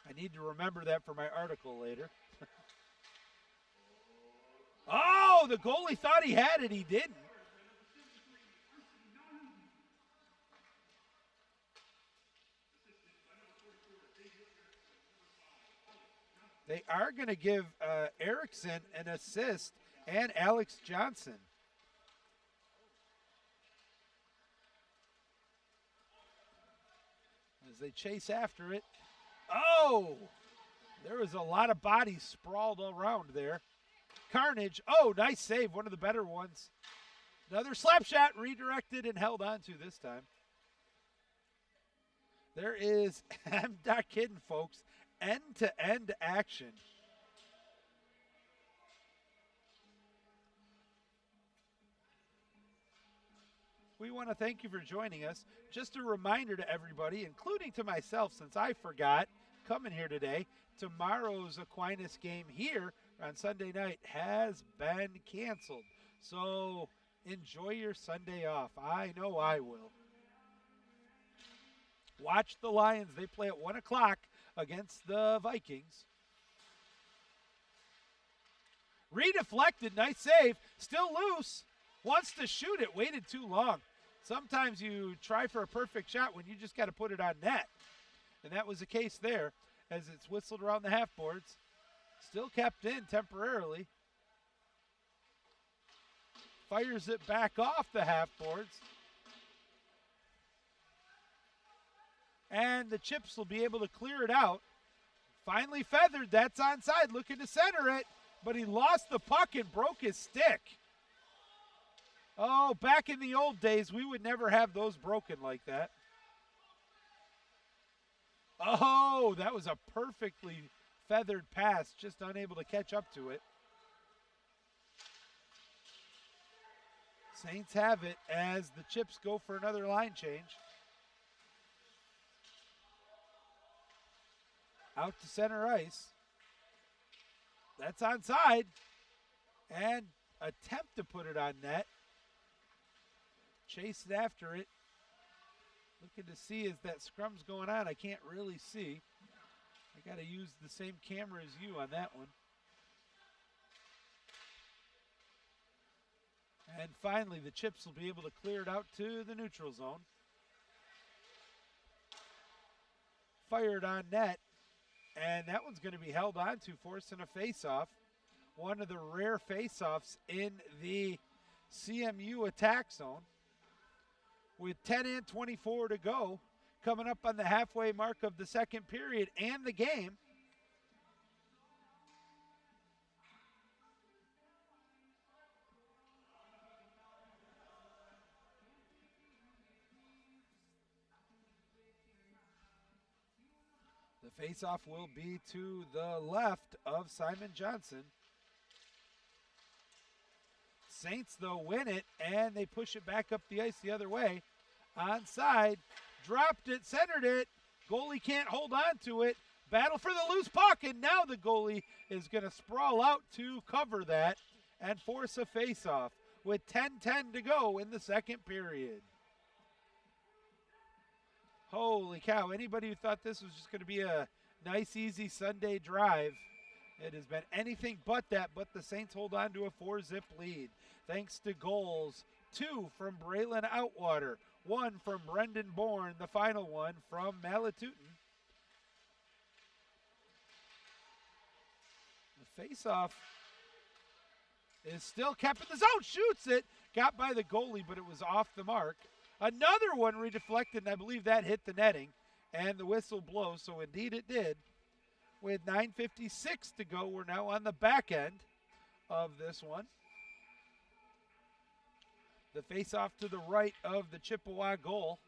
I need to remember that for my article later. Oh, the goalie thought he had it. He didn't. They are going to give Erickson an assist and Alex Johnson. As they chase after it. Oh! There was a lot of bodies sprawled around there. Carnage. Oh, nice save. One of the better ones. Another slap shot redirected and held on to this time. There is, I'm not kidding, folks, end-to-end action. We want to thank you for joining us. Just a reminder to everybody, including to myself, since I forgot coming here today, tomorrow's Aquinas game here on Sunday night has been canceled. So enjoy your Sunday off. I know I will. Watch the Lions. They play at 1 o'clock against the Vikings. Redeflected. Nice save. Still loose. Wants to shoot it. Waited too long. Sometimes you try for a perfect shot when you just got to put it on net. And that was the case there as it's whistled around the half boards. Still kept in temporarily. Fires it back off the half boards. And the Chips will be able to clear it out. Finally feathered, that's onside, looking to center it, but he lost the puck and broke his stick. Oh, back in the old days, we would never have those broken like that. Oh, that was a perfectly feathered pass, just unable to catch up to it. Saints have it as the Chips go for another line change. Out to center ice. That's onside. And attempt to put it on net. Chased after it. Looking to see as that scrum's going on. I can't really see. I got to use the same camera as you on that one. And finally, the Chips will be able to clear it out to the neutral zone. Fired on net. And that one's going to be held on to, forcing a face-off. One of the rare face-offs in the CMU attack zone. With 10 and 24 to go, coming up on the halfway mark of the second period and the game. The faceoff will be to the left of Simon Johnson. Saints, though, win it, and they push it back up the ice the other way. Onside, dropped it, centered it. Goalie can't hold on to it. Battle for the loose puck, and now the goalie is going to sprawl out to cover that and force a faceoff with 10:10 to go in the second period. Holy cow, anybody who thought this was just going to be a nice, easy Sunday drive, it has been anything but that, but the Saints hold on to a 4-zip lead. Thanks to goals, 2 from Braylon Outwater, 1 from Brendan Bourne, the final one from Malatutin. The faceoff is still kept in the zone, shoots it, got by the goalie, but it was off the mark. Another one redeflected, and I believe that hit the netting, and the whistle blows, so indeed it did. With 9:56 to go, we're now on the back end of this one. The face-off to the right of the Chippewa goal.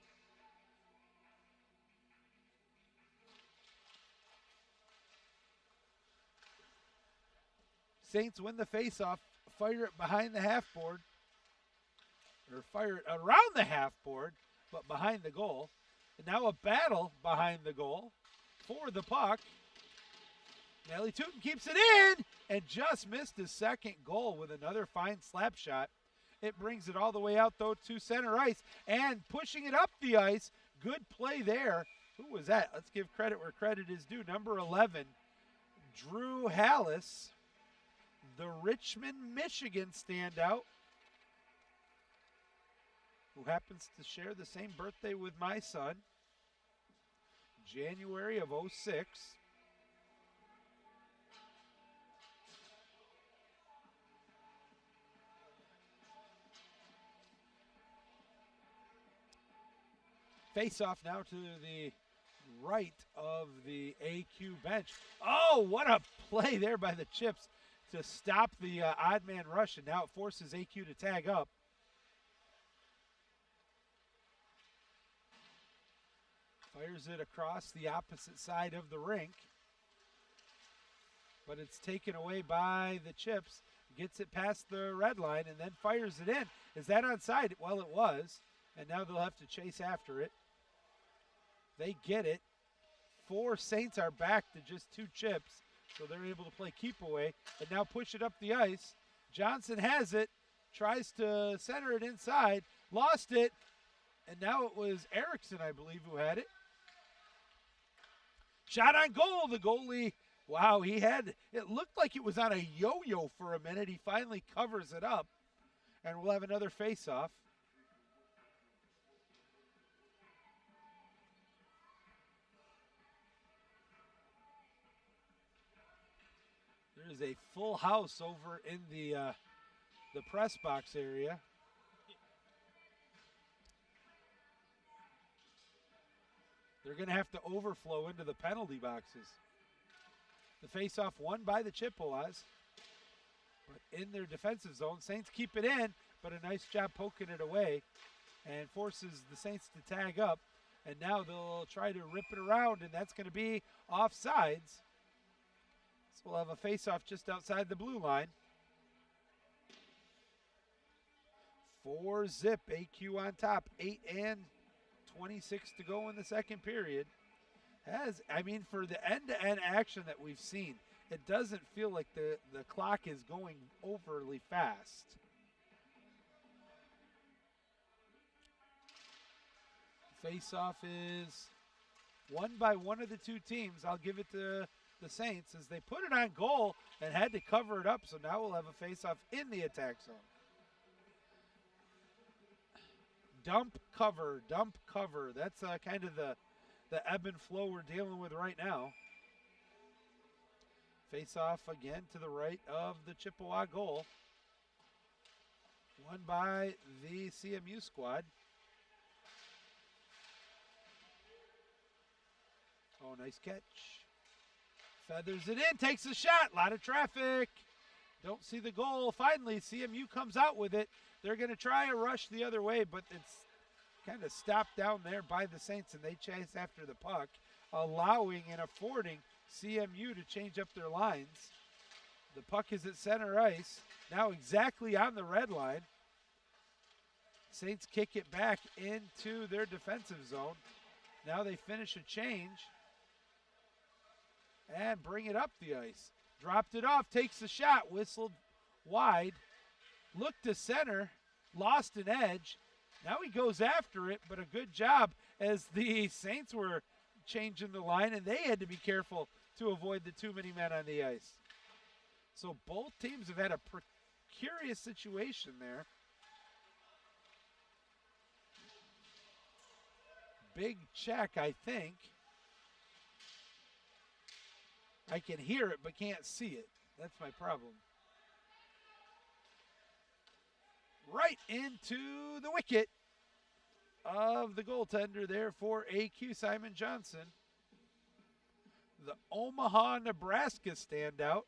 Saints win the face-off, fire it behind the half board. Or fire it around the half board, but behind the goal. And now a battle behind the goal for the puck. Malatutin keeps it in and just missed his second goal with another fine slap shot. It brings it all the way out, though, to center ice and pushing it up the ice. Good play there. Who was that? Let's give credit where credit is due. Number 11, Drew Hallis, the Richmond, Michigan standout, who happens to share the same birthday with my son, January of 06. Face off now to the right of the AQ bench. Oh, what a play there by the Chips to stop the odd man rush, and now it forces AQ to tag up. Fires it across the opposite side of the rink. But it's taken away by the Chips. Gets it past the red line and then fires it in. Is that onside? Well, it was. And now they'll have to chase after it. They get it. 4 Saints are back to just 2 Chips. So they're able to play keep away and now push it up the ice. Johnson has it. Tries to center it inside. Lost it. And now it was Erickson, I believe, who had it. Shot on goal. The goalie, wow, it looked like it was on a yo-yo for a minute. He finally covers it up. And we'll have another face-off. There's a full house over in the press box area. They're going to have to overflow into the penalty boxes. The face-off won by the Chippewas. But in their defensive zone, Saints keep it in, but a nice job poking it away and forces the Saints to tag up. And now they'll try to rip it around, and that's going to be offsides. So we'll have a face-off just outside the blue line. 4-zip, AQ on top, 8:26 to go in the second period. For the end-to-end action that we've seen, it doesn't feel like the clock is going overly fast. Face-off is won by one of the two teams. I'll give it to the Saints as they put it on goal and had to cover it up. So now we'll have a face-off in the attack zone. Dump, cover. That's kind of the ebb and flow we're dealing with right now. Face-off again to the right of the Chippewa goal. Won by the CMU squad. Oh, nice catch. Feathers it in, takes a shot. A lot of traffic. Don't see the goal. Finally, CMU comes out with it. They're going to try a rush the other way, but it's kind of stopped down there by the Saints, and they chase after the puck, allowing and affording CMU to change up their lines. The puck is at center ice, now exactly on the red line. Saints kick it back into their defensive zone. Now they finish a change and bring it up the ice. Dropped it off, takes the shot, whistled wide, looked to center, lost an edge. Now he goes after it, but a good job as the Saints were changing the line, and they had to be careful to avoid the too many men on the ice. So both teams have had a precarious situation there. Big check, I think. I can hear it but can't see it. That's my problem. Right into the wicket of the goaltender there for AQ, Simon Johnson. The Omaha, Nebraska standout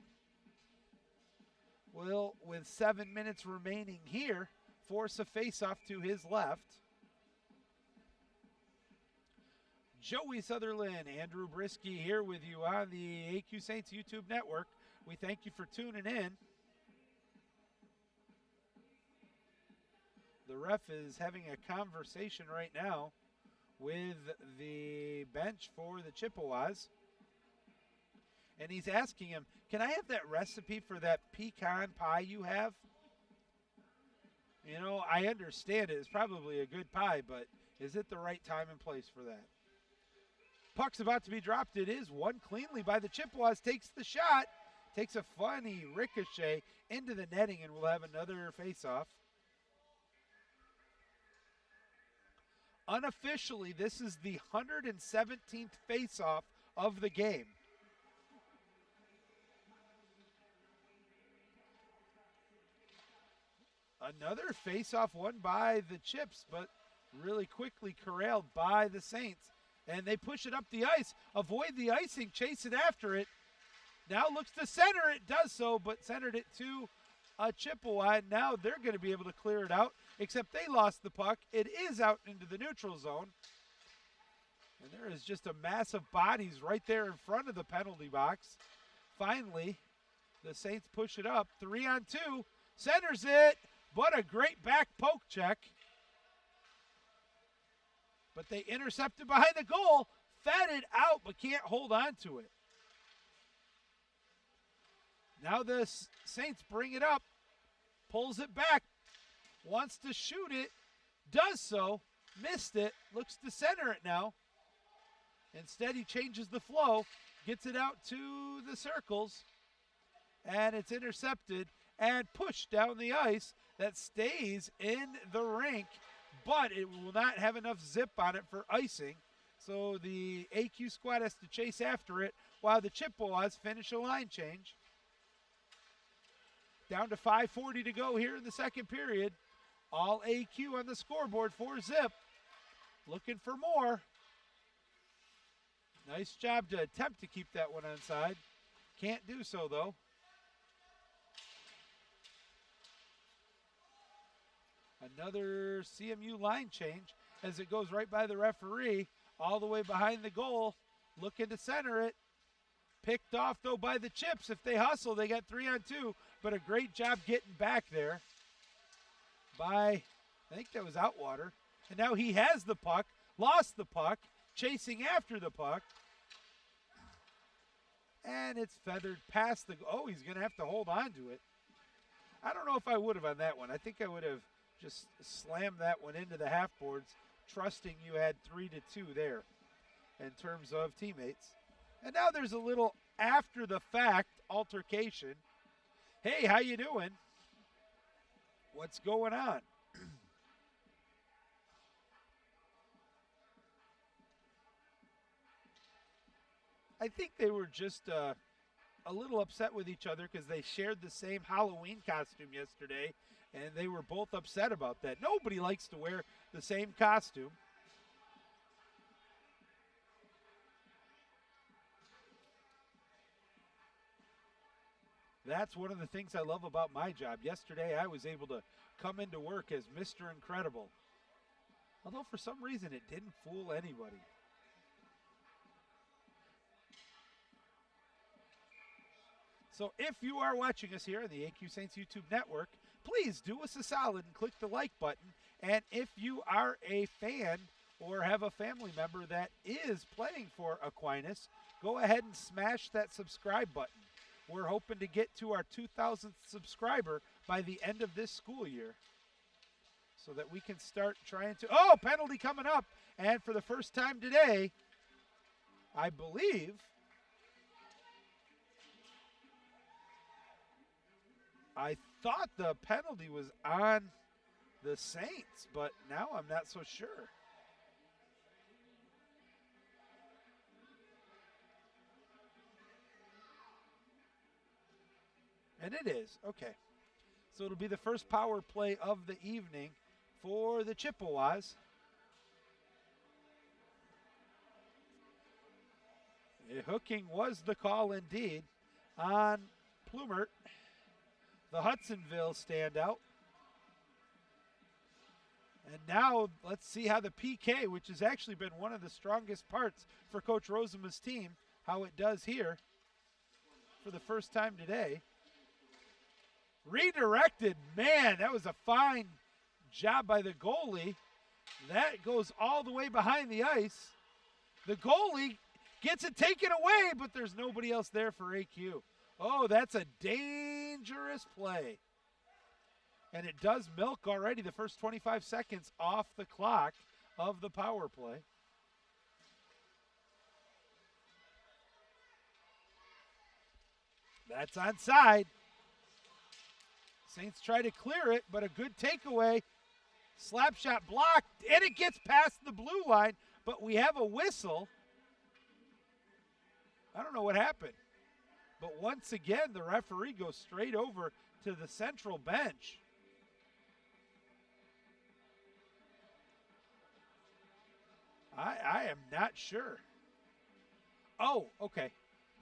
will, with 7 minutes remaining here, force a face-off to his left. Joey Sutherlin, Andrew Brisky here with you on the AQ Saints YouTube network. We thank you for tuning in. The ref is having a conversation right now with the bench for the Chippewas. And he's asking him, can I have that recipe for that pecan pie you have? You know, I understand it. It's probably a good pie, but is it the right time and place for that? Puck's about to be dropped. It is won cleanly by the Chippewas. Takes the shot. Takes a funny ricochet into the netting, and we'll have another face-off. Unofficially, this is the 117th face-off of the game. Another face-off won by the Chips, but really quickly corralled by the Saints. And they push it up the ice, avoid the icing, chase it after it. Now looks to center, it does so, but centered it to a Chippewa. Now they're going to be able to clear it out, except they lost the puck. It is out into the neutral zone. And there is just a mass of bodies right there in front of the penalty box. Finally, the Saints push it up, 3-on-2, centers it, but a great back poke check. But they intercepted behind the goal, fed it out, but can't hold on to it. Now the Saints bring it up, pulls it back, wants to shoot it, does so, missed it, looks to center it now. Instead, he changes the flow, gets it out to the circles, and it's intercepted and pushed down the ice. That stays in the rink, but it will not have enough zip on it for icing. So the AQ squad has to chase after it while the Chippewas finish a line change. Down to 5:40 to go here in the second period. All AQ on the scoreboard for Zip. Looking for more. Nice job to attempt to keep that one onside. Can't do so, though. Another CMU line change as it goes right by the referee, all the way behind the goal, looking to center it. Picked off, though, by the Chips. If they hustle, they got 3-on-2, but a great job getting back there by, I think that was Outwater. And now he has the puck, lost the puck, chasing after the puck. And it's feathered past the, oh, he's going to have to hold on to it. I don't know if I would have on that one. I think I would have just slammed that one into the half boards, trusting you had 3-2 there in terms of teammates. And now there's a little after the fact altercation. Hey, how you doing? What's going on? I think they were just a little upset with each other because they shared the same Halloween costume yesterday, and they were both upset about that. Nobody likes to wear the same costume. That's one of the things I love about my job. Yesterday, I was able to come into work as Mr. Incredible. Although for some reason, it didn't fool anybody. So if you are watching us here on the AQ Saints YouTube network, please do us a solid and click the like button. And if you are a fan or have a family member that is playing for Aquinas, go ahead and smash that subscribe button. We're hoping to get to our 2,000th subscriber by the end of this school year so that we can start trying to, oh, penalty coming up. And for the first time today, I believe, I thought the penalty was on the Saints, but now I'm not so sure. And it is. Okay. So it'll be the first power play of the evening for the Chippewas. Hooking was the call indeed on Plumert, the Hudsonville standout. And now let's see how the PK, which has actually been one of the strongest parts for Coach Rosema's team, how it does here for the first time today. Redirected, man, that was a fine job by the goalie. That goes all the way behind the ice. The goalie gets it taken away, but there's nobody else there for AQ. Oh, that's a dangerous play. And it does milk already the first 25 seconds off the clock of the power play. That's onside. Saints try to clear it, but a good takeaway. Slap shot blocked, and it gets past the blue line, but we have a whistle. I don't know what happened. But once again, the referee goes straight over to the central bench. I am not sure. Oh, okay.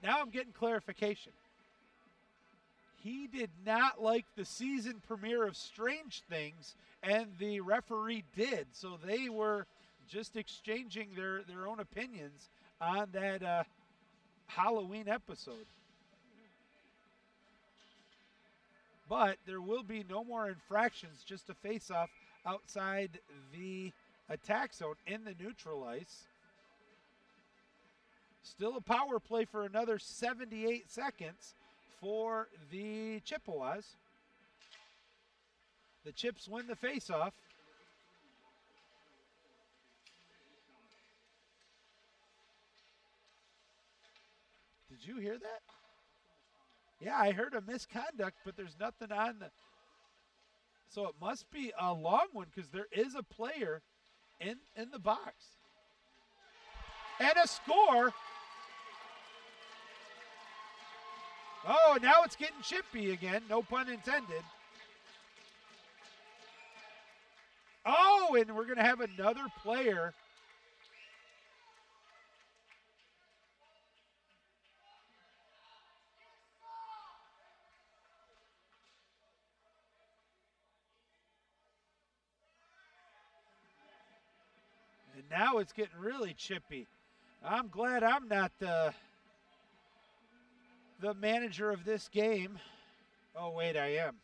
Now I'm getting clarification. He did not like the season premiere of Strange Things, and the referee did. So they were just exchanging their own opinions on that Halloween episode. But there will be no more infractions, just a face-off outside the attack zone in the neutral ice. Still a power play for another 78 seconds for the Chippewas. The Chips win the face-off. Did you hear that? Yeah, I heard a misconduct, but there's nothing on the... So it must be a long one because there is a player in the box. And a score. Oh, now it's getting chippy again. No pun intended. Oh, and we're going to have another player. And now it's getting really chippy. I'm glad I'm not the manager of this game. Oh, wait, I am.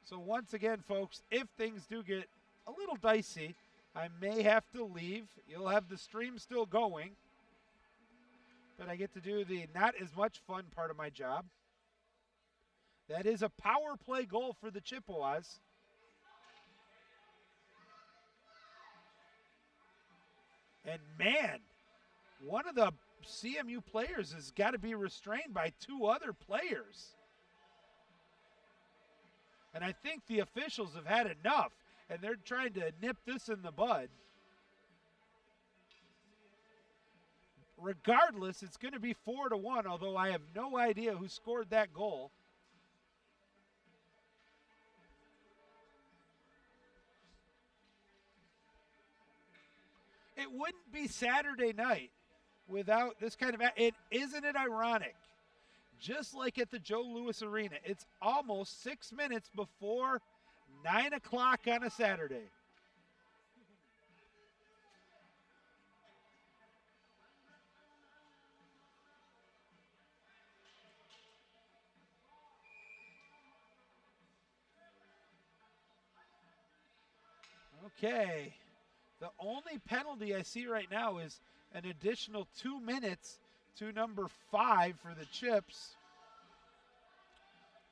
So once again, folks, if things do get a little dicey, I may have to leave. You'll have the stream still going, but I get to do the not as much fun part of my job. That is a power play goal for the Chippewas. And man, one of the CMU players has got to be restrained by two other players. And I think the officials have had enough, and they're trying to nip this in the bud. Regardless, it's going to be 4-1, although I have no idea who scored that goal. It wouldn't be Saturday night without this kind of, isn't it ironic? Just like at the Joe Louis Arena, it's almost 6 minutes before 9 o'clock on a Saturday. Okay. The only penalty I see right now is an additional 2 minutes to number 5 for the Chips.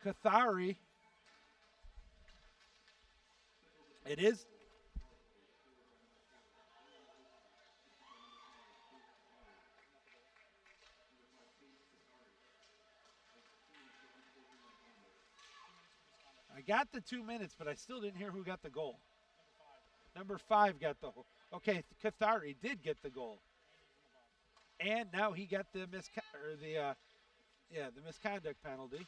Cathari. It is. I got the 2 minutes, but I still didn't hear who got the goal. Number 5 got the goal. Okay, Cathari did get the goal. And now he got the misconduct penalty.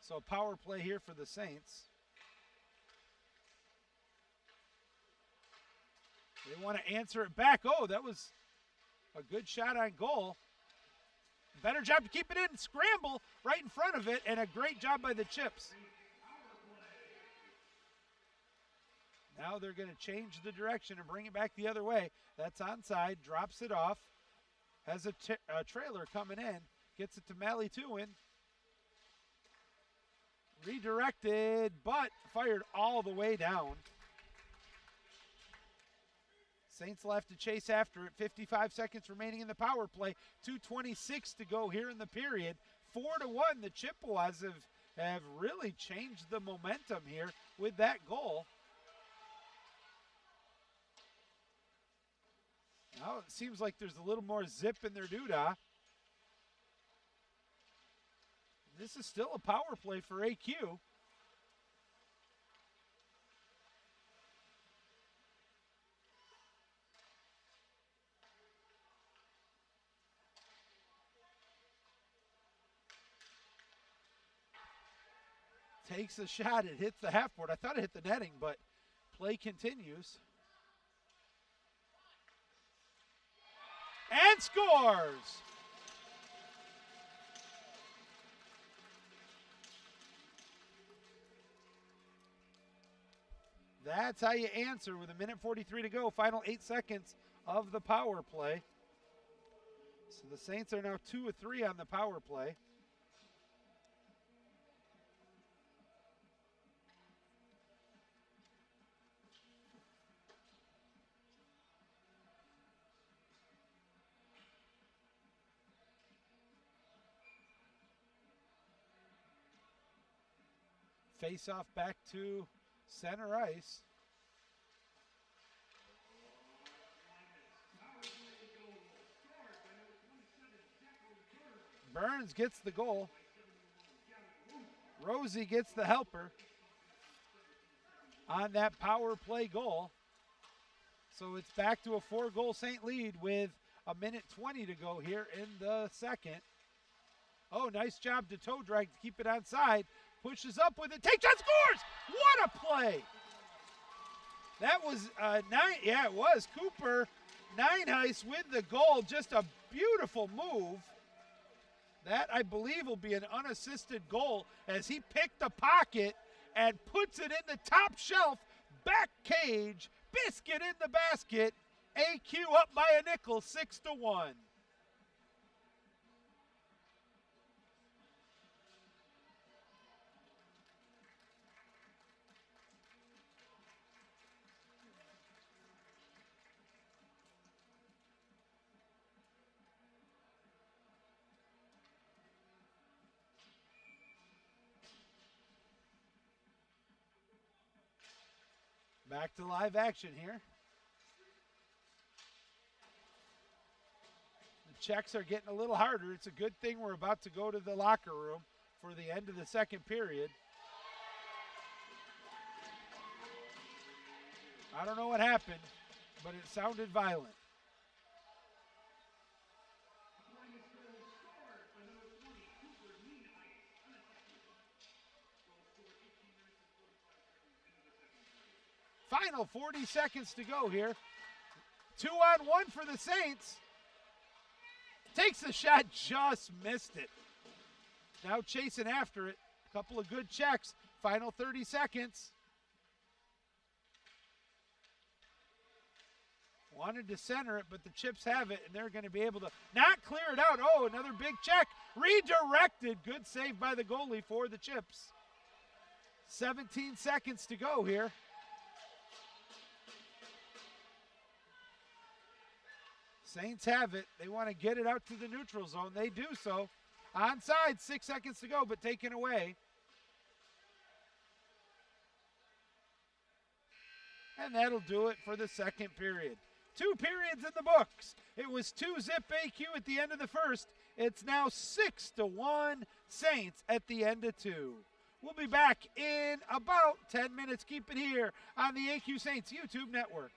So power play here for the Saints. They want to answer it back. Oh, that was a good shot on goal. Better job to keep it in. Scramble right in front of it, and a great job by the Chips. Now they're going to change the direction and bring it back the other way. That's onside, drops it off. Has a trailer coming in. Gets it to Malituin. Redirected, but fired all the way down. Saints will have to chase after it. 55 seconds remaining in the power play. 2:26 to go here in the period. 4-1. The Chippewas have really changed the momentum here with that goal. Now it seems like there's a little more zip in their doodah. This is still a power play for AQ. Takes a shot. It hits the half board. I thought it hit the netting, but play continues. And scores! That's how you answer with 1:43 to go. Final 8 seconds of the power play. So the Saints are now 2 of 3 on the power play. Face off back to center ice. Burns gets the goal. Rosie gets the helper on that power play goal. So it's back to a 4-goal Saint lead with A minute 20 to go here in the second. Oh, nice job to toe drag to keep it onside. Pushes up with it. Takes shot, scores! What a play! That was nine. Yeah, it was. Cooper Nineheis with the goal. Just a beautiful move. That, I believe, will be an unassisted goal as he picked the pocket and puts it in the top shelf. Back cage. Biscuit in the basket. AQ up by a nickel, 6-1. Back to live action here. The checks are getting a little harder. It's a good thing we're about to go to the locker room for the end of the second period. I don't know what happened, but it sounded violent. Final 40 seconds to go here. 2-on-1 for the Saints. Takes the shot, just missed it. Now chasing after it. A couple of good checks. Final 30 seconds. Wanted to center it, but the Chips have it, and they're going to be able to not clear it out. Oh, another big check. Redirected. Good save by the goalie for the Chips. 17 seconds to go here. Saints have it. They want to get it out to the neutral zone. They do so. Onside, 6 seconds to go, but taken away. And that'll do it for the second period. 2 periods in the books. It was 2-zip AQ at the end of the first. It's now 6-1 Saints at the end of 2. We'll be back in about 10 minutes. Keep it here on the AQ Saints YouTube network.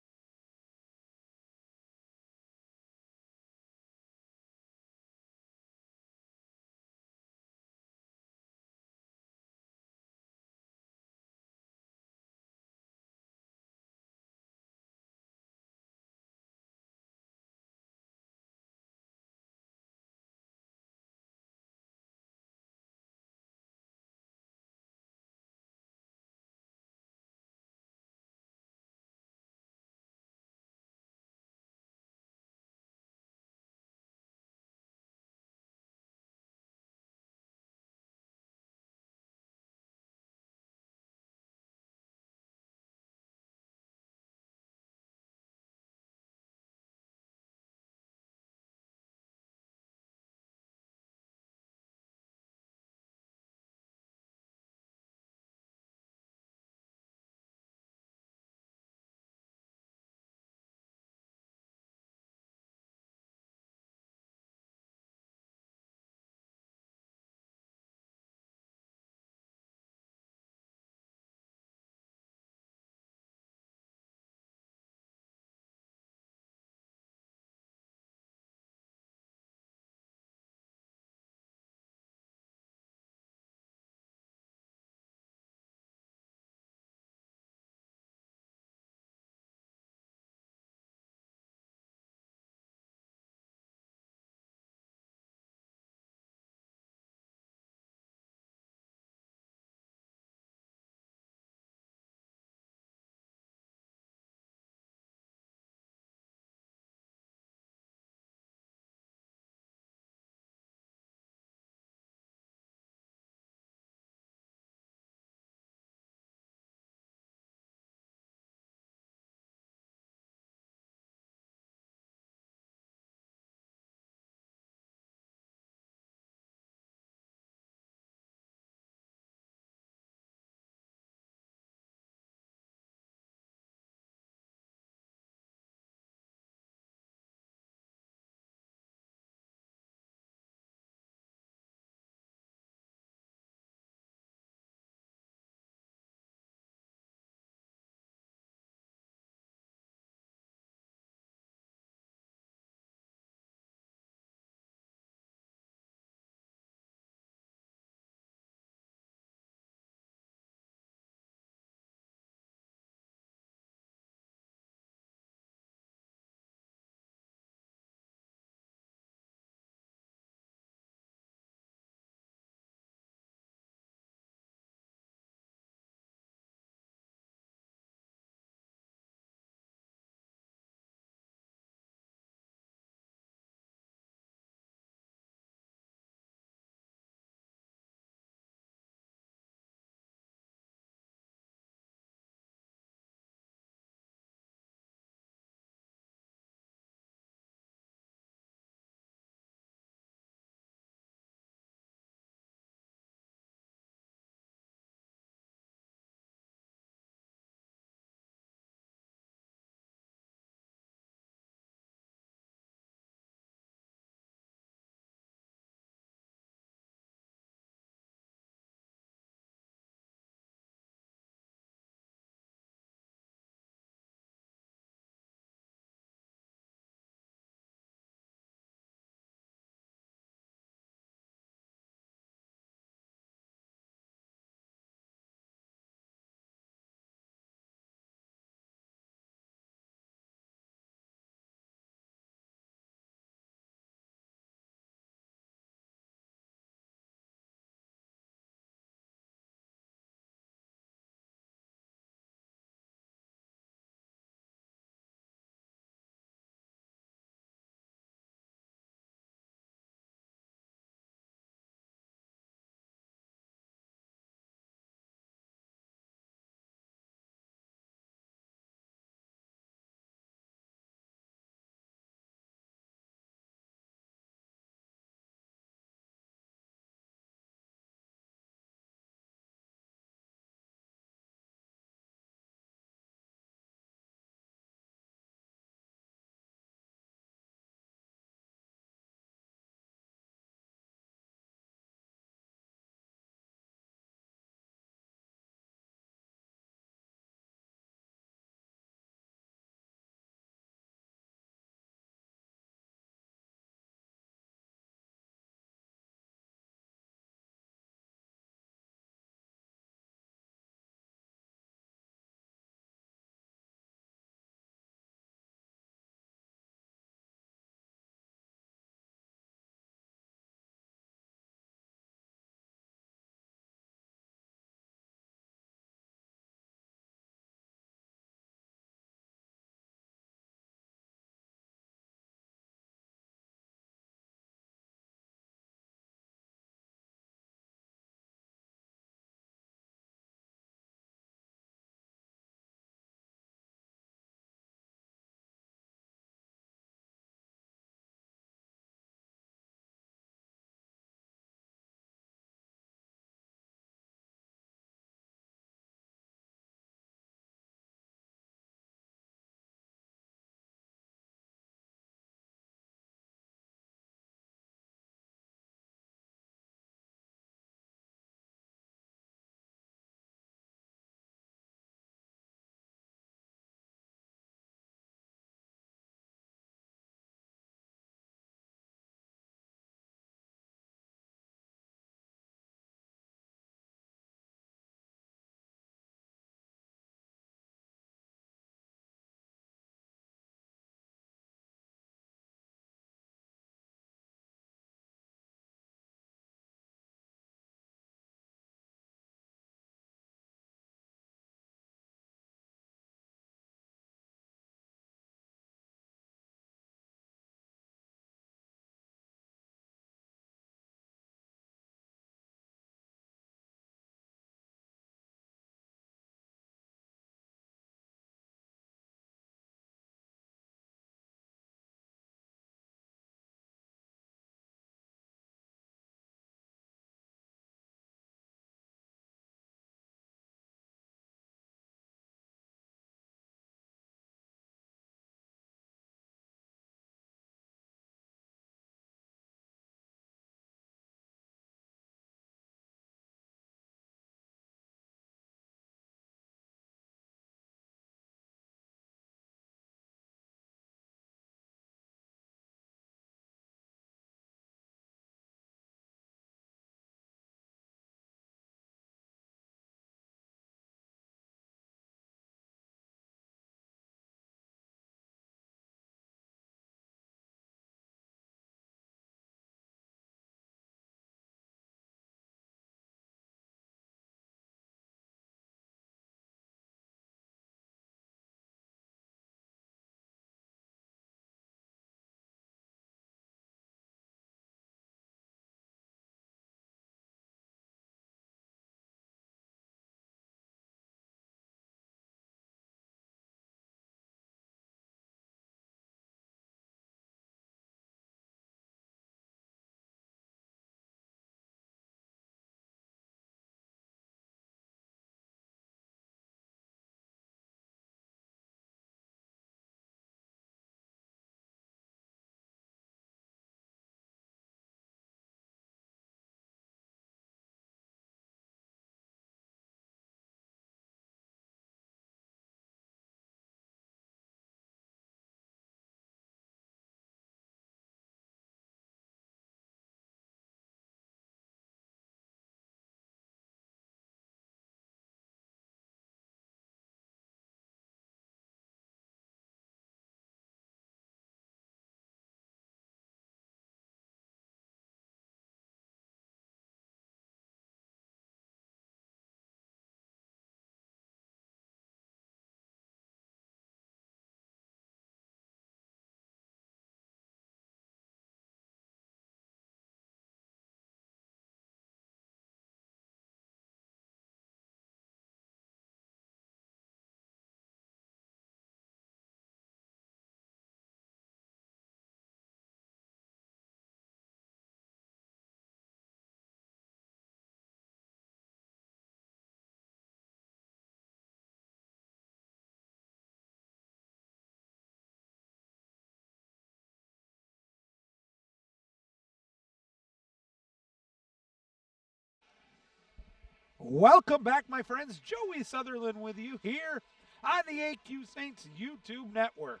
Welcome back, my friends. Joey Sutherlin with you here on the AQ Saints YouTube network.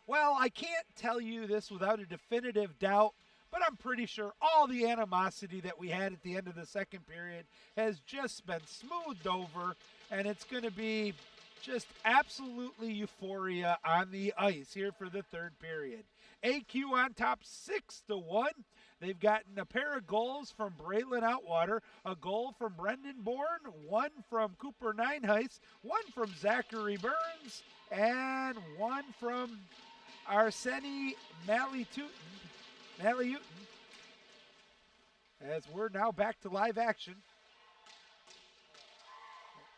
Well, I can't tell you this without a definitive doubt, but I'm pretty sure all the animosity that we had at the end of the second period has just been smoothed over, and it's going to be just absolutely euphoria on the ice here for the third period. AQ on top 6-1. They've gotten a pair of goals from Braylon Outwater, a goal from Brendan Bourne, one from Cooper Nineheis, one from Zachary Burns, and one from Arseny Maliutin. As we're now back to live action.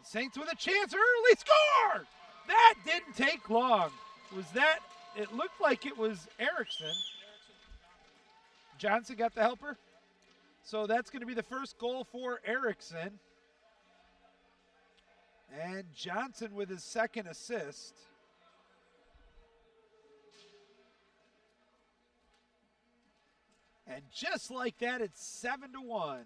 Saints with a chance, early score! That didn't take long. Was that, it looked like it was Erickson. Johnson got the helper. So that's going to be the first goal for Erickson. And Johnson with his second assist. And just like that, it's 7-1.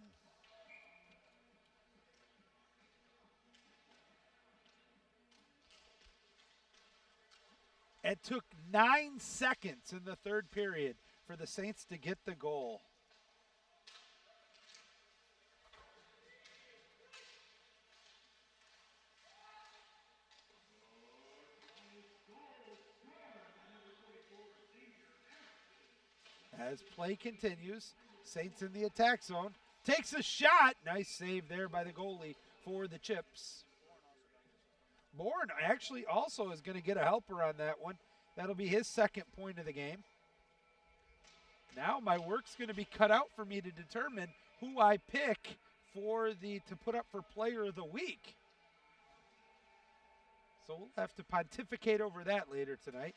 It took 9 seconds in the third period for the Saints to get the goal. As play continues, Saints in the attack zone. Takes a shot. Nice save there by the goalie for the Chips. Bourne actually also is going to get a helper on that one. That'll be his second point of the game. Now my work's going to be cut out for me to determine who I pick to put up for player of the week. So we'll have to pontificate over that later tonight.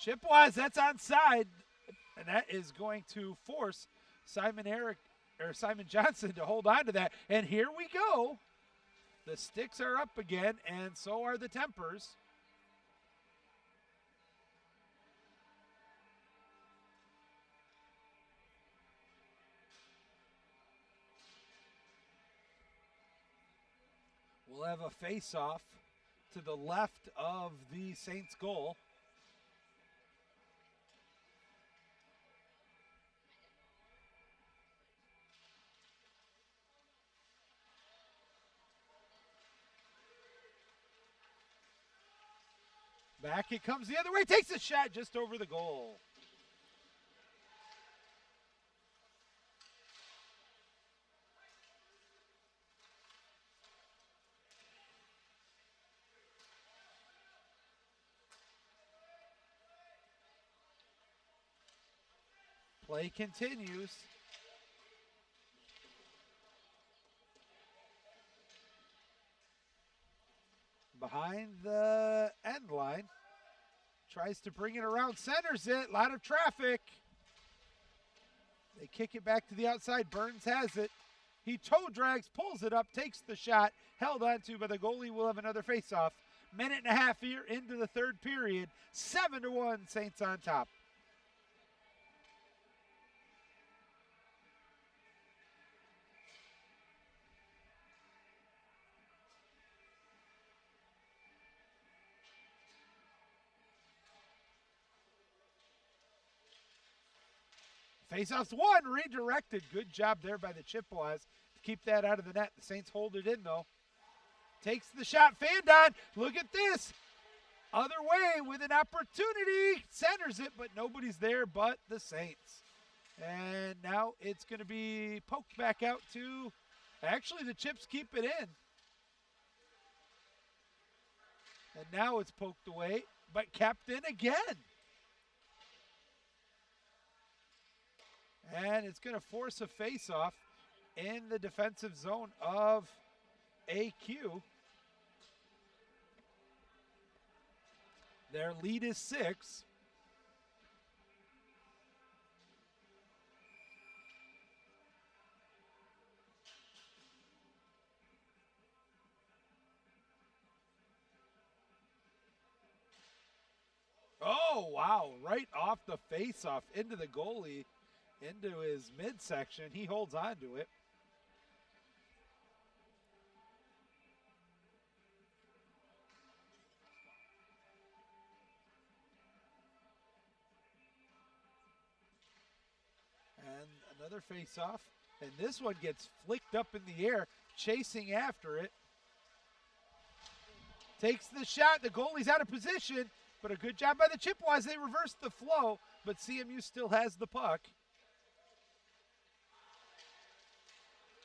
Chipwise, that's onside, and that is going to force Simon Johnson to hold on to that. And here we go. The sticks are up again, and so are the tempers. We'll have a face-off to the left of the Saints goal. Back it comes the other way, takes a shot just over the goal. Play continues. Behind the end line. Tries to bring it around, centers it. A lot of traffic. They kick it back to the outside. Burns has it. He toe drags, pulls it up, takes the shot. Held onto by the goalie. Will have another faceoff. Minute and a half here into the third period. 7-1, Saints on top. Faceoff's one, redirected. Good job there by the Chippewas to keep that out of the net. The Saints hold it in, though. Takes the shot, Fandon. Look at this. Other way with an opportunity. Centers it, but nobody's there but the Saints. And now it's going to be poked back out to, actually the Chips keep it in. And now it's poked away, but kept in again. And it's going to force a face-off in the defensive zone of AQ. Their lead is 6. Oh, wow. Right off the face-off into the goalie, into his midsection. He holds on to it. And another face-off. And this one gets flicked up in the air, chasing after it. Takes the shot. The goalie's out of position, but a good job by the Chippewas. They reversed the flow, but CMU still has the puck.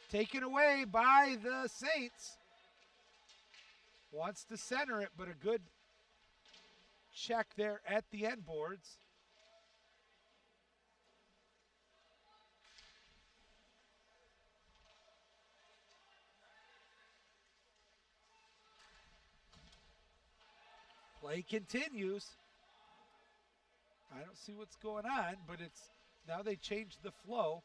Taken away by the Saints. Wants to center it, but a good check there at the end boards. Play continues. I don't see what's going on, but it's now they changed the flow.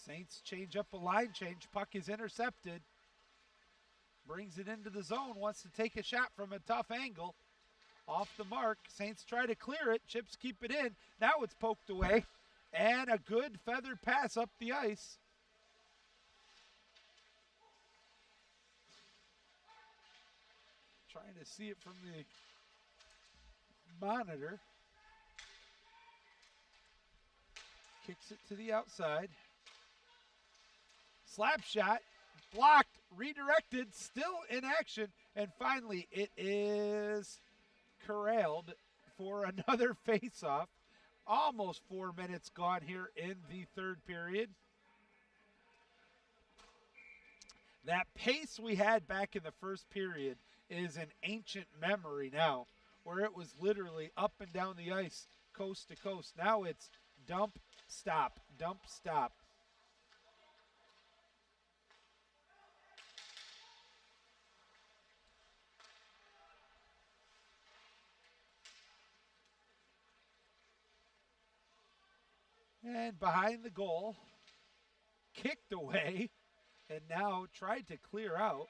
Saints change up a line change. Puck is intercepted. Brings it into the zone. Wants to take a shot from a tough angle. Off the mark. Saints try to clear it. Chips keep it in. Now it's poked away. And a good feathered pass up the ice. Trying to see it from the monitor. Kicks it to the outside. Slap shot, blocked, redirected, still in action, and finally it is corralled for another face-off. Almost 4 minutes gone here in the third period. That pace we had back in the first period is an ancient memory now, where it was literally up and down the ice, coast to coast. Now it's dump, stop, dump, stop. And behind the goal, kicked away, and now tried to clear out.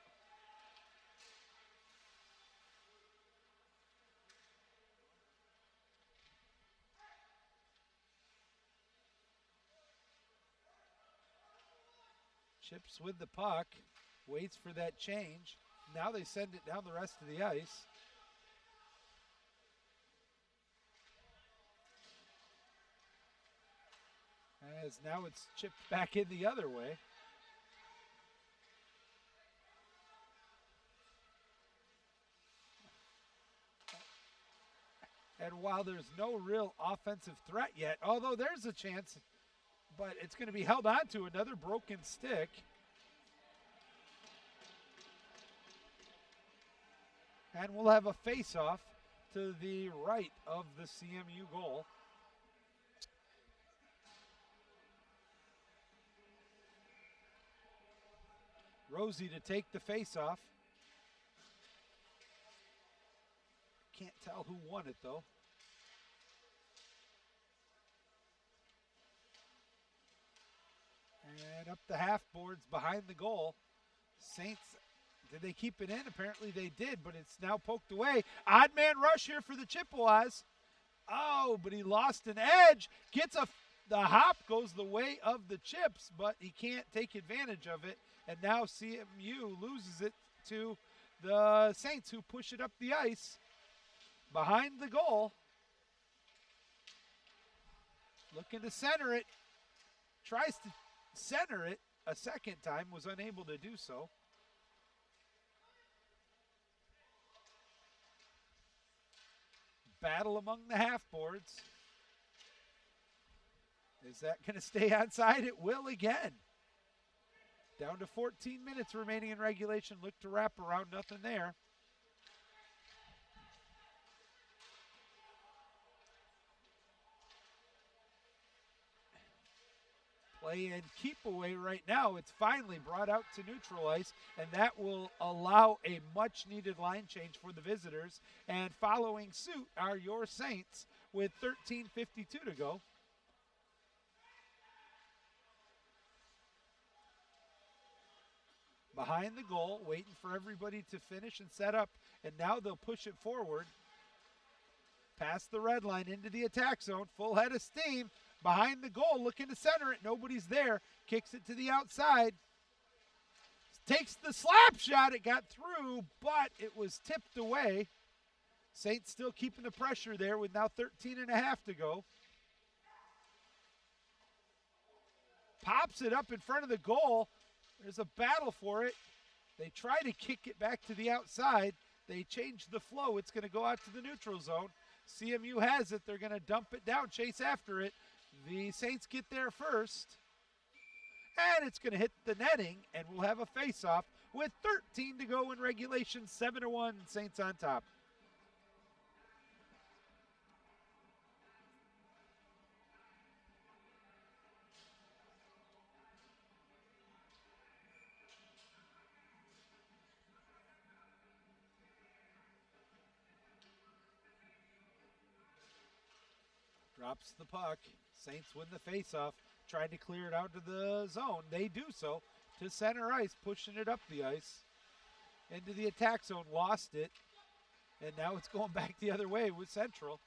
Chips with the puck, waits for that change. Now they send it down the rest of the ice. As now it's chipped back in the other way. And while there's no real offensive threat yet, although there's a chance, but it's going to be held on to, another broken stick. And we'll have a face-off to the right of the CMU goal. Rosie to take the face-off. Can't tell who won it, though. And up the half boards behind the goal. Saints, did they keep it in? Apparently they did, but it's now poked away. Odd man rush here for the Chippewas. Oh, but he lost an edge. The hop goes the way of the Chips, but he can't take advantage of it. And now CMU loses it to the Saints, who push it up the ice behind the goal. Looking to center it. Tries to center it a second time, was unable to do so. Battle among the half boards. Is that going to stay onside? It will again. Down to 14 minutes remaining in regulation. Look to wrap around, nothing there. Play and keep away right now. It's finally brought out to neutral ice, and that will allow a much-needed line change for the visitors. And following suit are your Saints with 13:52 to go. behind the goal, waiting for everybody to finish and set up. And now they'll push it forward. Past the red line into the attack zone. Full head of steam. Behind the goal, looking to center it. Nobody's there. Kicks it to the outside. Takes the slap shot. It got through, but it was tipped away. Saints still keeping the pressure there with now 13 and a half to go. Pops it up in front of the goal. There's a battle for it. They try to kick it back to the outside. They change the flow. It's going to go out to the neutral zone. CMU has it. They're going to dump it down, chase after it. The Saints get there first. And it's going to hit the netting, and we'll have a face-off with 13 to go in regulation. 7-1, Saints on top. Drops the puck. Saints win the faceoff. Trying to clear it out to the zone. They do so to center ice, pushing it up the ice. Into the attack zone, lost it. And now it's going back the other way with Central.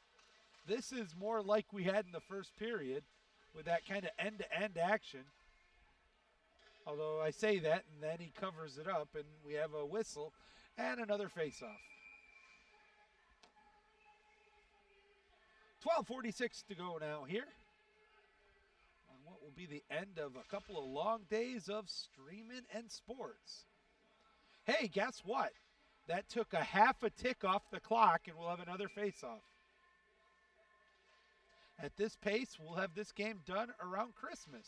This is more like we had in the first period with that kind of end-to-end action. Although I say that, and then he covers it up, and we have a whistle and another faceoff. 12:46 to go now here. On what will be the end of a couple of long days of streaming and sports. Hey, guess what? That took a half a tick off the clock, and we'll have another face-off. At this pace, we'll have this game done around Christmas.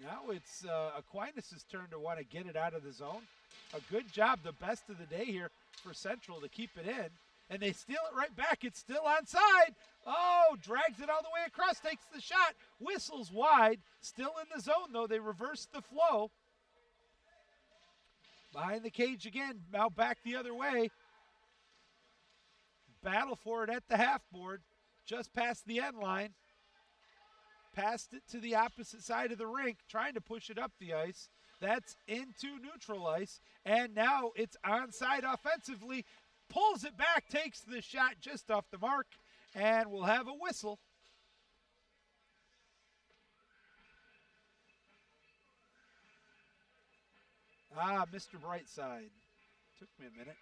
Now it's Aquinas' turn to want to get it out of the zone. A good job, the best of the day here for Central to keep it in. And they steal it right back. It's still onside. Oh, drags it all the way across, takes the shot. Whistles wide. Still in the zone, though. They reverse the flow. Behind the cage again. Now back the other way. Battle for it at the half board. Just past the end line. Passed it to the opposite side of the rink, trying to push it up the ice. That's into neutral ice. And now it's onside offensively. Pulls it back, takes the shot just off the mark, and we'll have a whistle. Mr. Brightside. Took me a minute.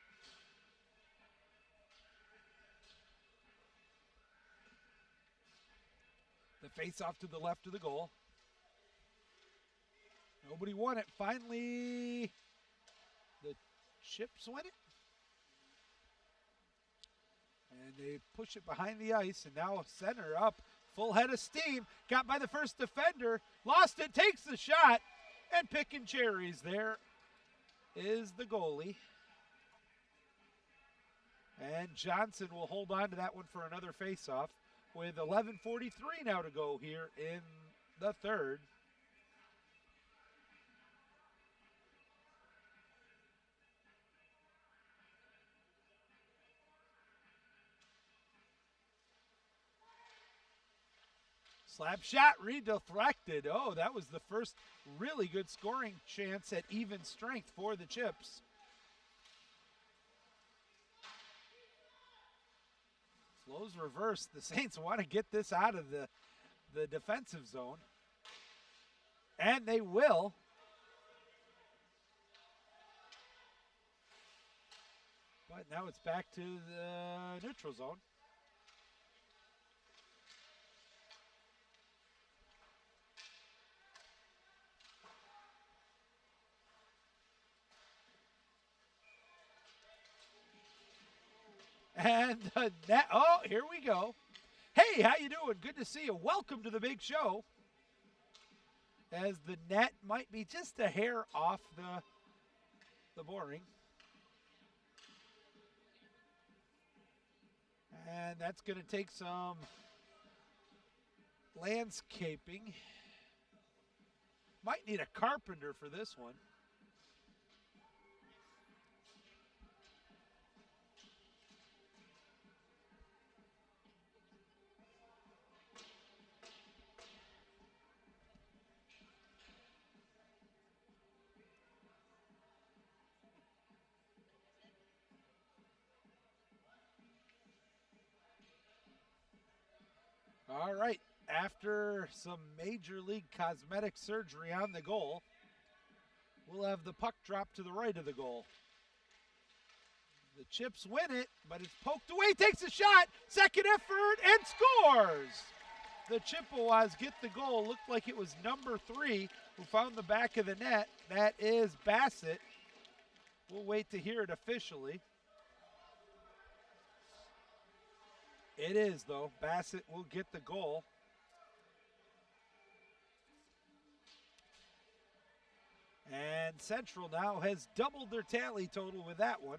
The face-off to the left of the goal. Nobody won it. Finally, the Chips win it. And they push it behind the ice, and now center up. Full head of steam. Got by the first defender. Lost it, takes the shot, and picking cherries. There is the goalie. And Johnson will hold on to that one for another faceoff. With 11:43 now to go here in the third. Slap shot redeflected. Oh, that was the first really good scoring chance at even strength for the Chips. Flow's reversed. The Saints want to get this out of the defensive zone. And they will. But now it's back to the neutral zone. And the net, oh, here we go. Hey, how you doing? Good to see you. Welcome to the big show. As the net might be just a hair off the boring. And that's going to take some landscaping. Might need a carpenter for this one. All right, after some major league cosmetic surgery on the goal, we'll have the puck drop to the right of the goal. The Chips win it, but it's poked away, takes a shot, second effort, and scores! The Chippewas get the goal. Looked like it was number 3 who found the back of the net. That is Bassett. We'll wait to hear it officially. It is, though. Bassett will get the goal. And Central now has doubled their tally total with that one.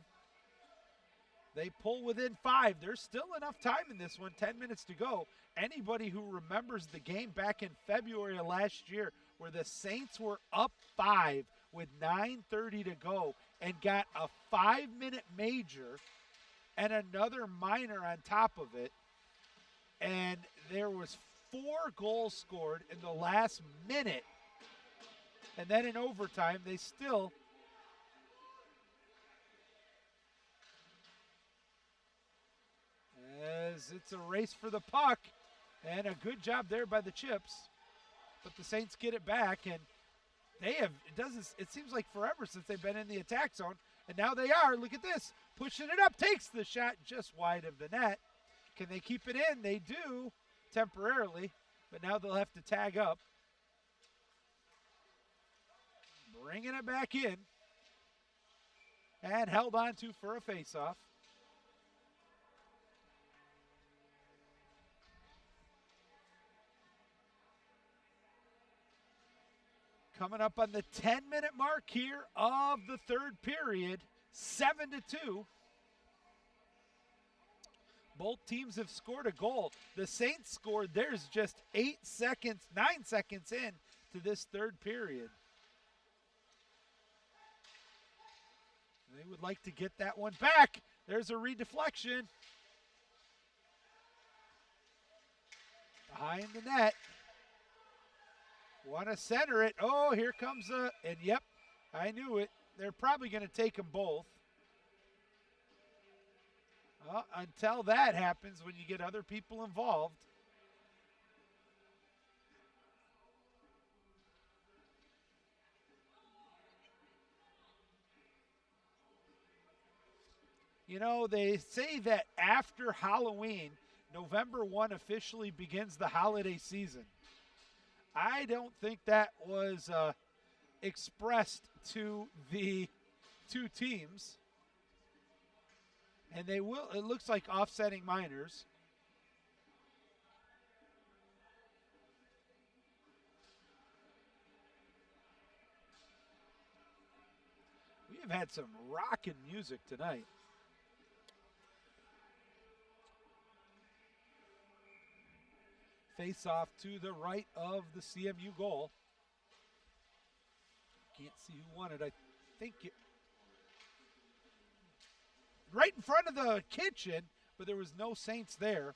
They pull within 5. There's still enough time in this one, 10 minutes to go. Anybody who remembers the game back in February of last year where the Saints were up 5 with 9:30 to go and got a 5-minute major and another minor on top of it, and there was 4 goals scored in the last minute, and then in overtime they still as it's a race for the puck, and a good job there by the Chips. But the Saints get it back, and it seems like forever since they've been in the attack zone, and now they are. Look at this, pushing it up, takes the shot just wide of the net. Can they keep it in? They do, temporarily, but now they'll have to tag up. Bringing it back in, and held on to for a face-off. Coming up on the 10-minute mark here of the third period, 7-2. Both teams have scored a goal. The Saints scored theirs just 9 seconds in to this third period. They would like to get that one back. There's a redeflection. Behind the net. Want to center it. Oh, here comes and yep, I knew it. They're probably going to take them both. Until that happens, when you get other people involved. You know, they say that after Halloween, November 1 officially begins the holiday season. I don't think that was expressed to the two teams. And they will, it looks like offsetting minors. We have had some rockin' music tonight. Face off to the right of the CMU goal. Can't see who won it. I think it right in front of the kitchen, but there was no Saints there.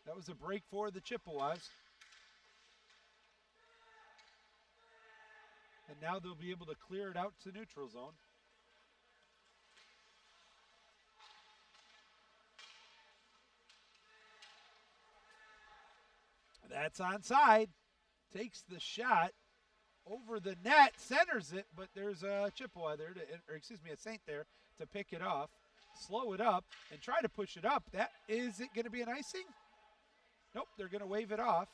That was a break for the Chippewas. And now they'll be able to clear it out to neutral zone. That's onside. Takes the shot over the net, centers it, but there's a Chippewa there, a Saint there to pick it off, slow it up, and try to push it up. Is it going to be an icing? Nope, they're going to wave it off.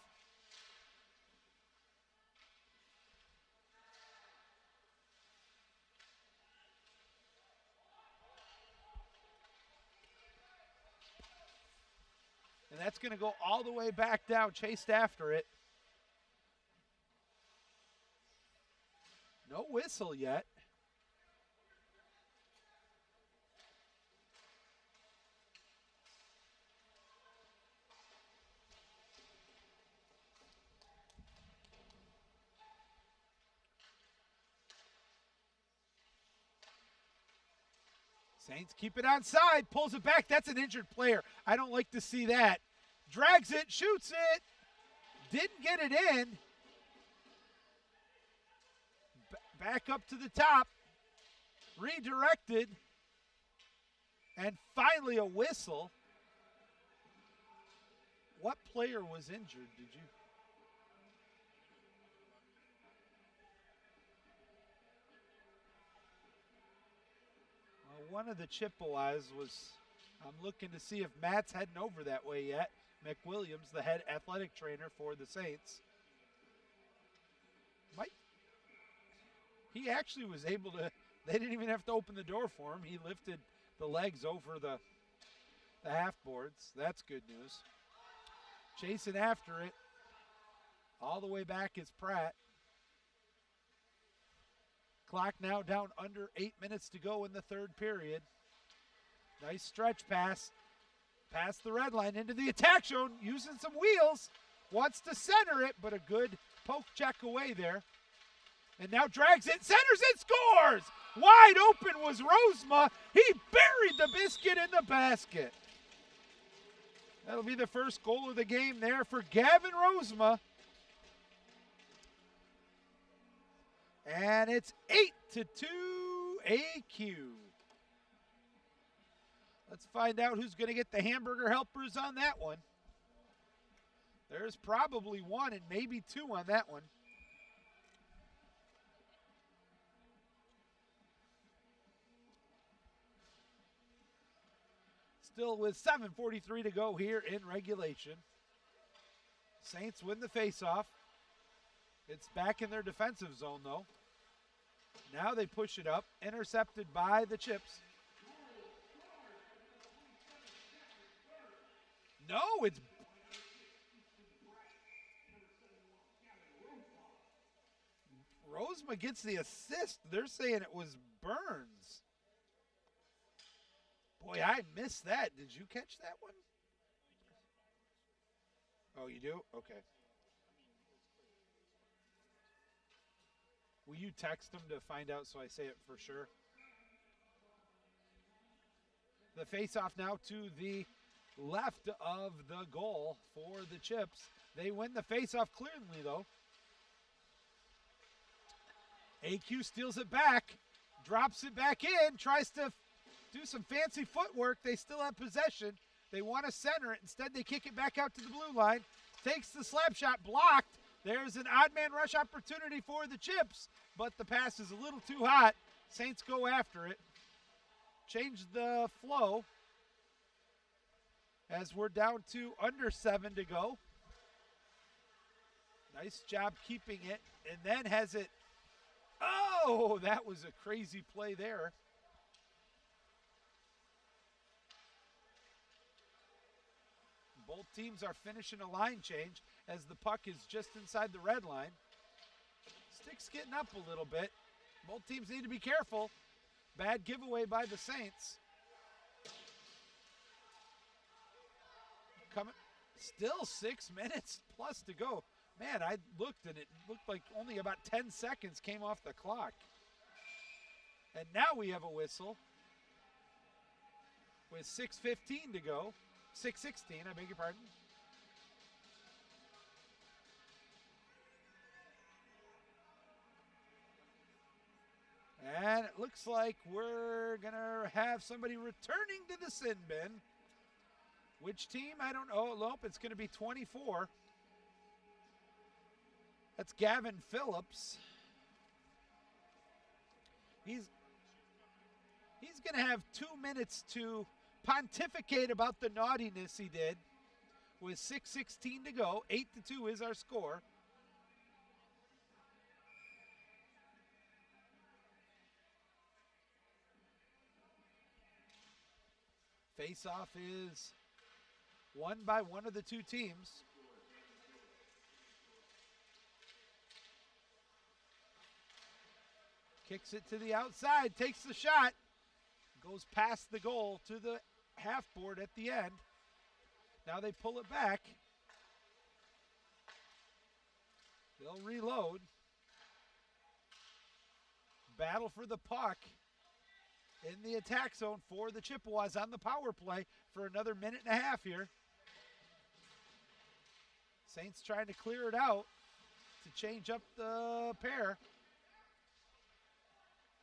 And that's going to go all the way back down, chased after it. No whistle yet. Saints keep it onside, pulls it back. That's an injured player. I don't like to see that. Drags it, shoots it. Didn't get it in. Back up to the top. Redirected. And finally a whistle. What player was injured? Did you? Well, one of the Chippewas was. I'm looking to see if Matt's heading over that way yet. McWilliams, the head athletic trainer for the Saints. He actually was able to. They didn't even have to open the door for him. He lifted the legs over the half boards. That's good news. Chasing after it. All the way back is Pratt. Clock now down under 8 minutes to go in the third period. Nice stretch pass. Past the red line into the attack zone. Using some wheels. Wants to center it, but a good poke check away there. And now drags it, centers it, scores! Wide open was Rosema. He buried the biscuit in the basket. That'll be the first goal of the game there for Gavin Rosema. And it's 8-2 AQ. Let's find out who's going to get the hamburger helpers on that one. There's probably one and maybe two on that one. Still with 7:43 to go here in regulation. Saints win the faceoff. It's back in their defensive zone, though. Now they push it up, intercepted by the Chips. No, it's... Rosema gets the assist. They're saying it was Burns. Boy, I missed that. Did you catch that one? Oh, you do? Okay. Will you text them to find out so I say it for sure? The face-off now to the left of the goal for the Chips. They win the face-off clearly, though. AQ steals it back, drops it back in, tries to do some fancy footwork. They still have possession. They want to center it. Instead, they kick it back out to the blue line. Takes the slap shot, blocked. There's an odd man rush opportunity for the Chips, but the pass is a little too hot. Saints go after it. Change the flow as we're down to under 7 to go. Nice job keeping it, and then has it. Oh, that was a crazy play there. Both teams are finishing a line change as the puck is just inside the red line. Stick's getting up a little bit. Both teams need to be careful. Bad giveaway by the Saints. Coming, still 6 minutes plus to go. Man, I looked and it looked like only about 10 seconds came off the clock. And now we have a whistle with 6:15 to go. 6:16, I beg your pardon. And it looks like we're going to have somebody returning to the sin bin. Which team? I don't know. Nope, it's going to be 24. That's Gavin Phillips. He's going to have 2 minutes to pontificate about the naughtiness he did with 6:16 to go. 8-2 is our score. Face-off is won by one of the two teams. Kicks it to the outside, takes the shot, goes past the goal to the half board at the end. Now they pull it back. They'll reload. Battle for the puck in the attack zone for the Chippewas on the power play for another minute and a half here. Saints trying to clear it out to change up the pair.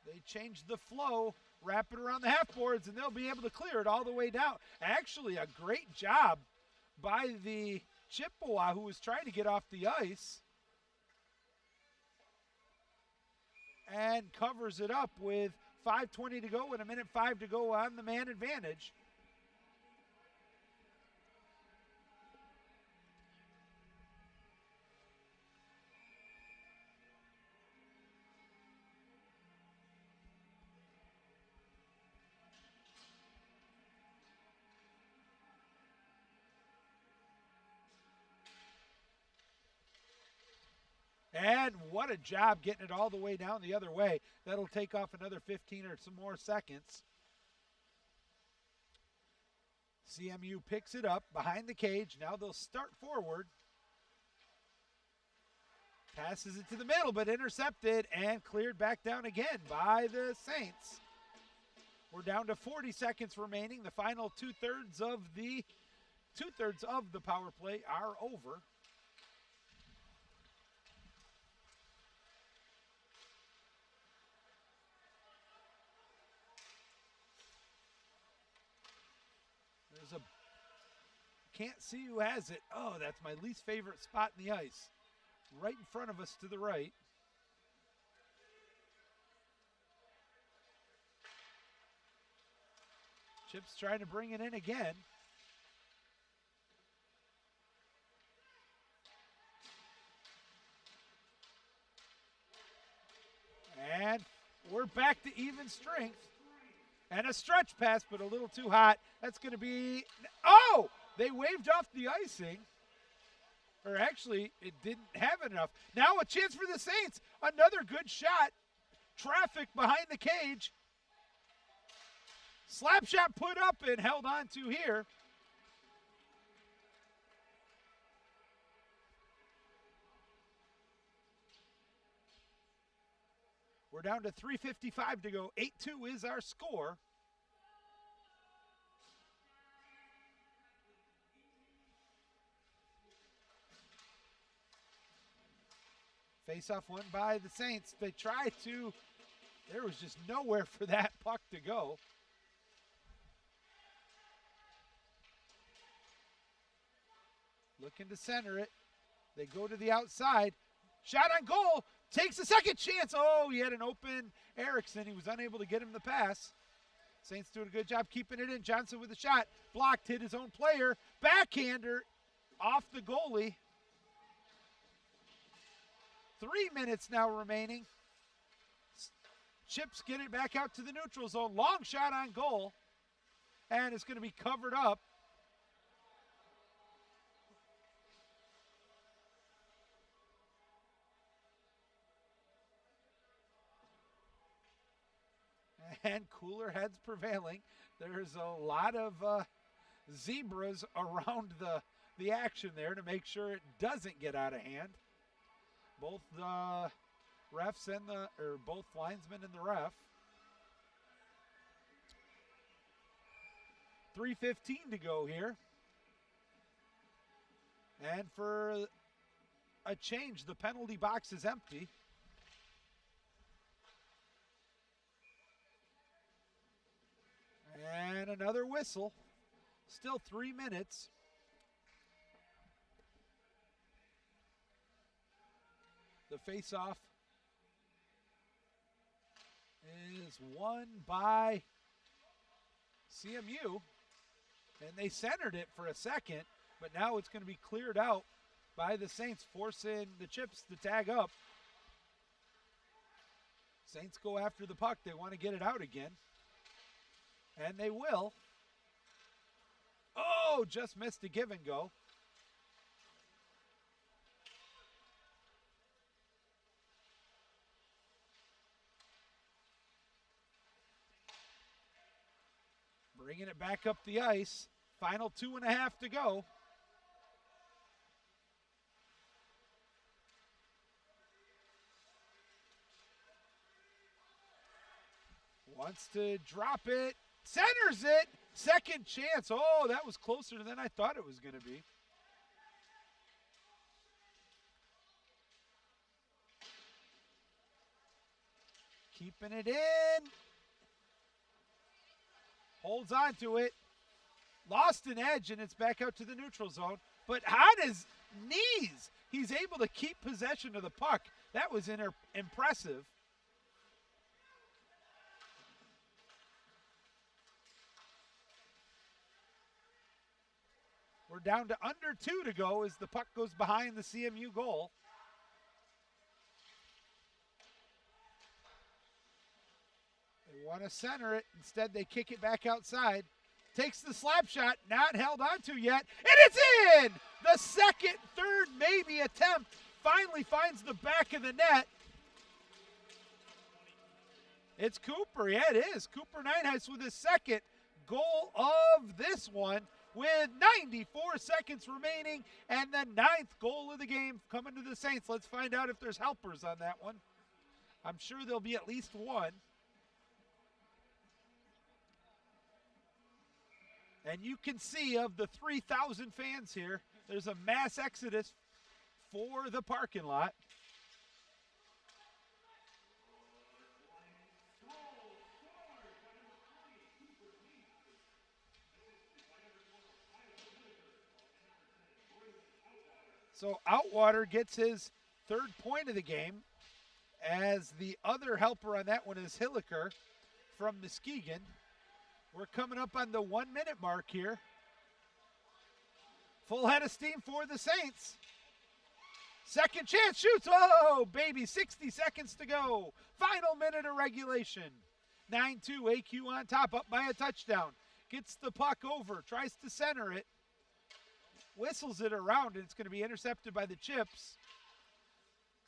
They change the flow, wrap it around the half boards, and they'll be able to clear it all the way down. Actually, a great job by the Chippewa, who was trying to get off the ice. And covers it up with 5:20 to go and 1:05 to go on the man advantage. And what a job getting it all the way down the other way. That'll take off another 15 or some more seconds. CMU picks it up behind the cage. Now they'll start forward. Passes it to the middle, but intercepted and cleared back down again by the Saints. We're down to 40 seconds remaining. The final two-thirds of the power play are over. Can't see who has it. Oh, that's my least favorite spot in the ice. Right in front of us to the right. Chip's trying to bring it in again. And we're back to even strength. And a stretch pass, but a little too hot. That's going to be, oh! They waved off the icing. Or actually, it didn't have enough. Now a chance for the Saints. Another good shot. Traffic behind the cage. Slap shot put up and held on to here. We're down to 3:55 to go. 8-2 is our score. Face-off won by the Saints. They tried to, there was just nowhere for that puck to go. Looking to center it. They go to the outside. Shot on goal. Takes a second chance. Oh, he had an open Erickson. He was unable to get him the pass. Saints doing a good job keeping it in. Johnson with a shot. Blocked, hit his own player. Backhander off the goalie. 3 minutes now remaining. Chips get it back out to the neutral zone. Long shot on goal. And it's going to be covered up. And cooler heads prevailing. There's a lot of zebras around the action there to make sure it doesn't get out of hand. Both the refs and both linesmen and the ref. 3:15 to go here. And for a change, the penalty box is empty. And another whistle. Still 3 minutes. The face-off is won by CMU. And they centered it for a second, but now it's going to be cleared out by the Saints, forcing the Chips to tag up. Saints go after the puck. They want to get it out again. And they will. Oh, just missed a give and go. Bringing it back up the ice. Final 2.5 to go. Wants to drop it. Centers it. Second chance. Oh, that was closer than I thought it was going to be. Keeping it in. Holds on to it. lost an edge, and it's back out to the neutral zone. But on his knees, he's able to keep possession of the puck. That was impressive. We're down to under 2 to go as the puck goes behind the CMU goal. They want to center it. Instead, they kick it back outside. Takes the slap shot, not held onto yet, and it's in! The second, third, maybe attempt finally finds the back of the net. It's Cooper, yeah, it is. Cooper Nineheist with his second goal of this one with 94 seconds remaining and the 9th goal of the game coming to the Saints. Let's find out if there's helpers on that one. I'm sure there'll be at least one. And you can see of the 3,000 fans here, there's a mass exodus for the parking lot. So Outwater gets his 3rd point of the game, as the other helper on that one is Hilliker from Muskegon. We're coming up on the 1 minute mark here. Full head of steam for the Saints. Second chance, shoots. Oh, baby, 60 seconds to go. Final minute of regulation. 9-2, AQ on top, up by a touchdown. Gets the puck over, tries to center it. Whistles it around, and it's going to be intercepted by the Chips.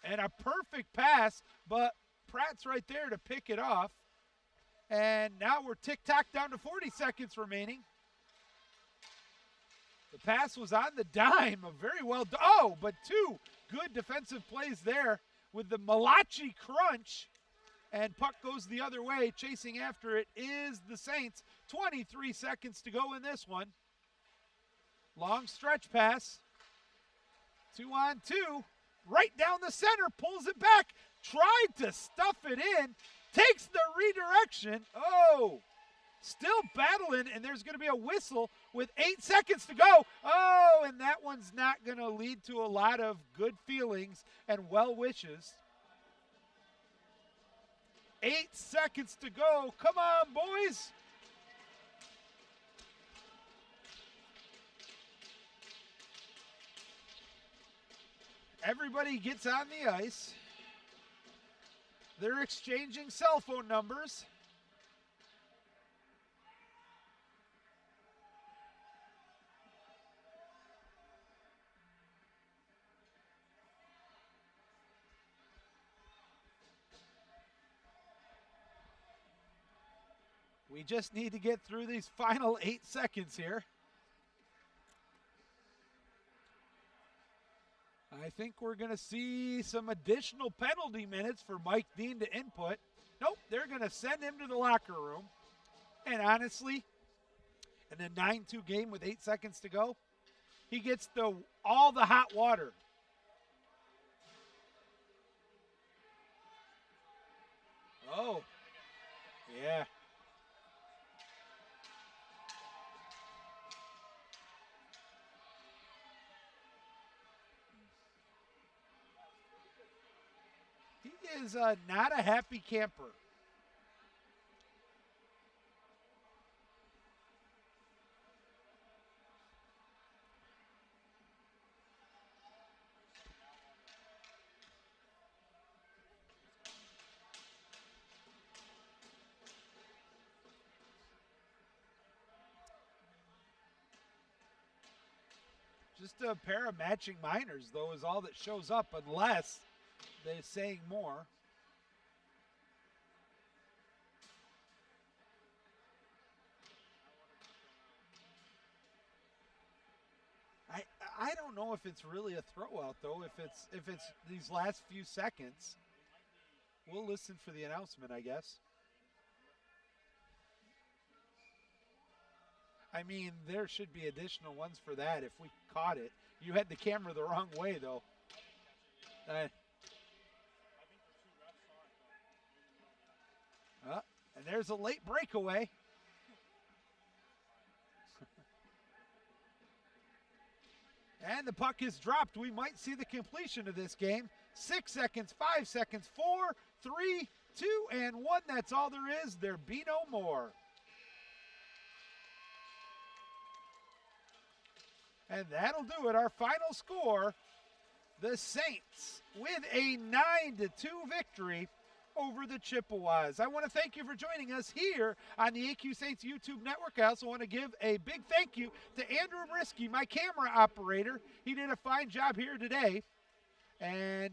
And a perfect pass, but Pratt's right there to pick it off. And now we're tick-tock down to 40 seconds remaining. The pass was on the dime. A very well done. Oh, but 2 good defensive plays there with the Malachi crunch. And puck goes the other way. Chasing after it is the Saints. 23 seconds to go in this one. Long stretch pass. 2-on-2. Right down the center. Pulls it back. Tried to stuff it in. Takes the redirection. Oh, still battling, and there's going to be a whistle with 8 seconds to go. Oh, and that one's not going to lead to a lot of good feelings and well wishes. 8 seconds to go. Come on, boys. Everybody gets on the ice. They're exchanging cell phone numbers. We just need to get through these final 8 seconds here. I think we're going to see some additional penalty minutes for Mike Dean to input. Nope, they're going to send him to the locker room. And honestly, in a 9-2 game with 8 seconds to go, he gets all the hot water. Oh, yeah. He is not a happy camper. Just a pair of matching minors, though, is all that shows up, unless they're saying more. I don't know if it's really a throwout, though. If it's these last few seconds, we'll listen for the announcement, I guess. I mean, there should be additional ones for that if we caught it. You had the camera the wrong way, though. And there's a late breakaway. And the puck is dropped. We might see the completion of this game. 6 seconds, 5 seconds, 4, 3, 2, and 1. That's all there is. There be no more. And that'll do it. Our final score, the Saints with a 9-2 victory over the Chippewas. I want to thank you for joining us here on the AQ Saints YouTube network. I also want to give a big thank you to Andrew Brisky, my camera operator. He did a fine job here today. And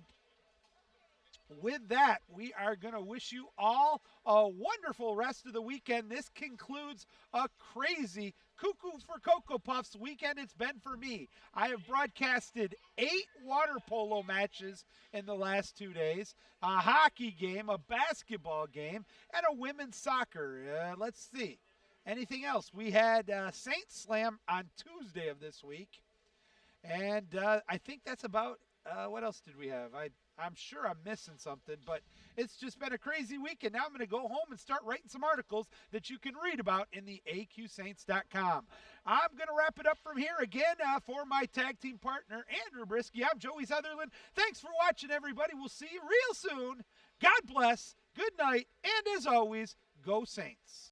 with that, we are going to wish you all a wonderful rest of the weekend. This concludes a crazy Cuckoo for Cocoa Puffs weekend it's been for me. I have broadcasted 8 water polo matches in the last 2 days, a hockey game, a basketball game, and a women's soccer. Let's see. Anything else? We had Saints Slam on Tuesday of this week. And I think that's about what else did we have? I'm sure I'm missing something, but it's just been a crazy week, and now I'm going to go home and start writing some articles that you can read about in the AQSaints.com. I'm going to wrap it up from here again for my tag team partner, Andrew Brisky. I'm Joey Sutherlin. Thanks for watching, everybody. We'll see you real soon. God bless, good night, and as always, go Saints.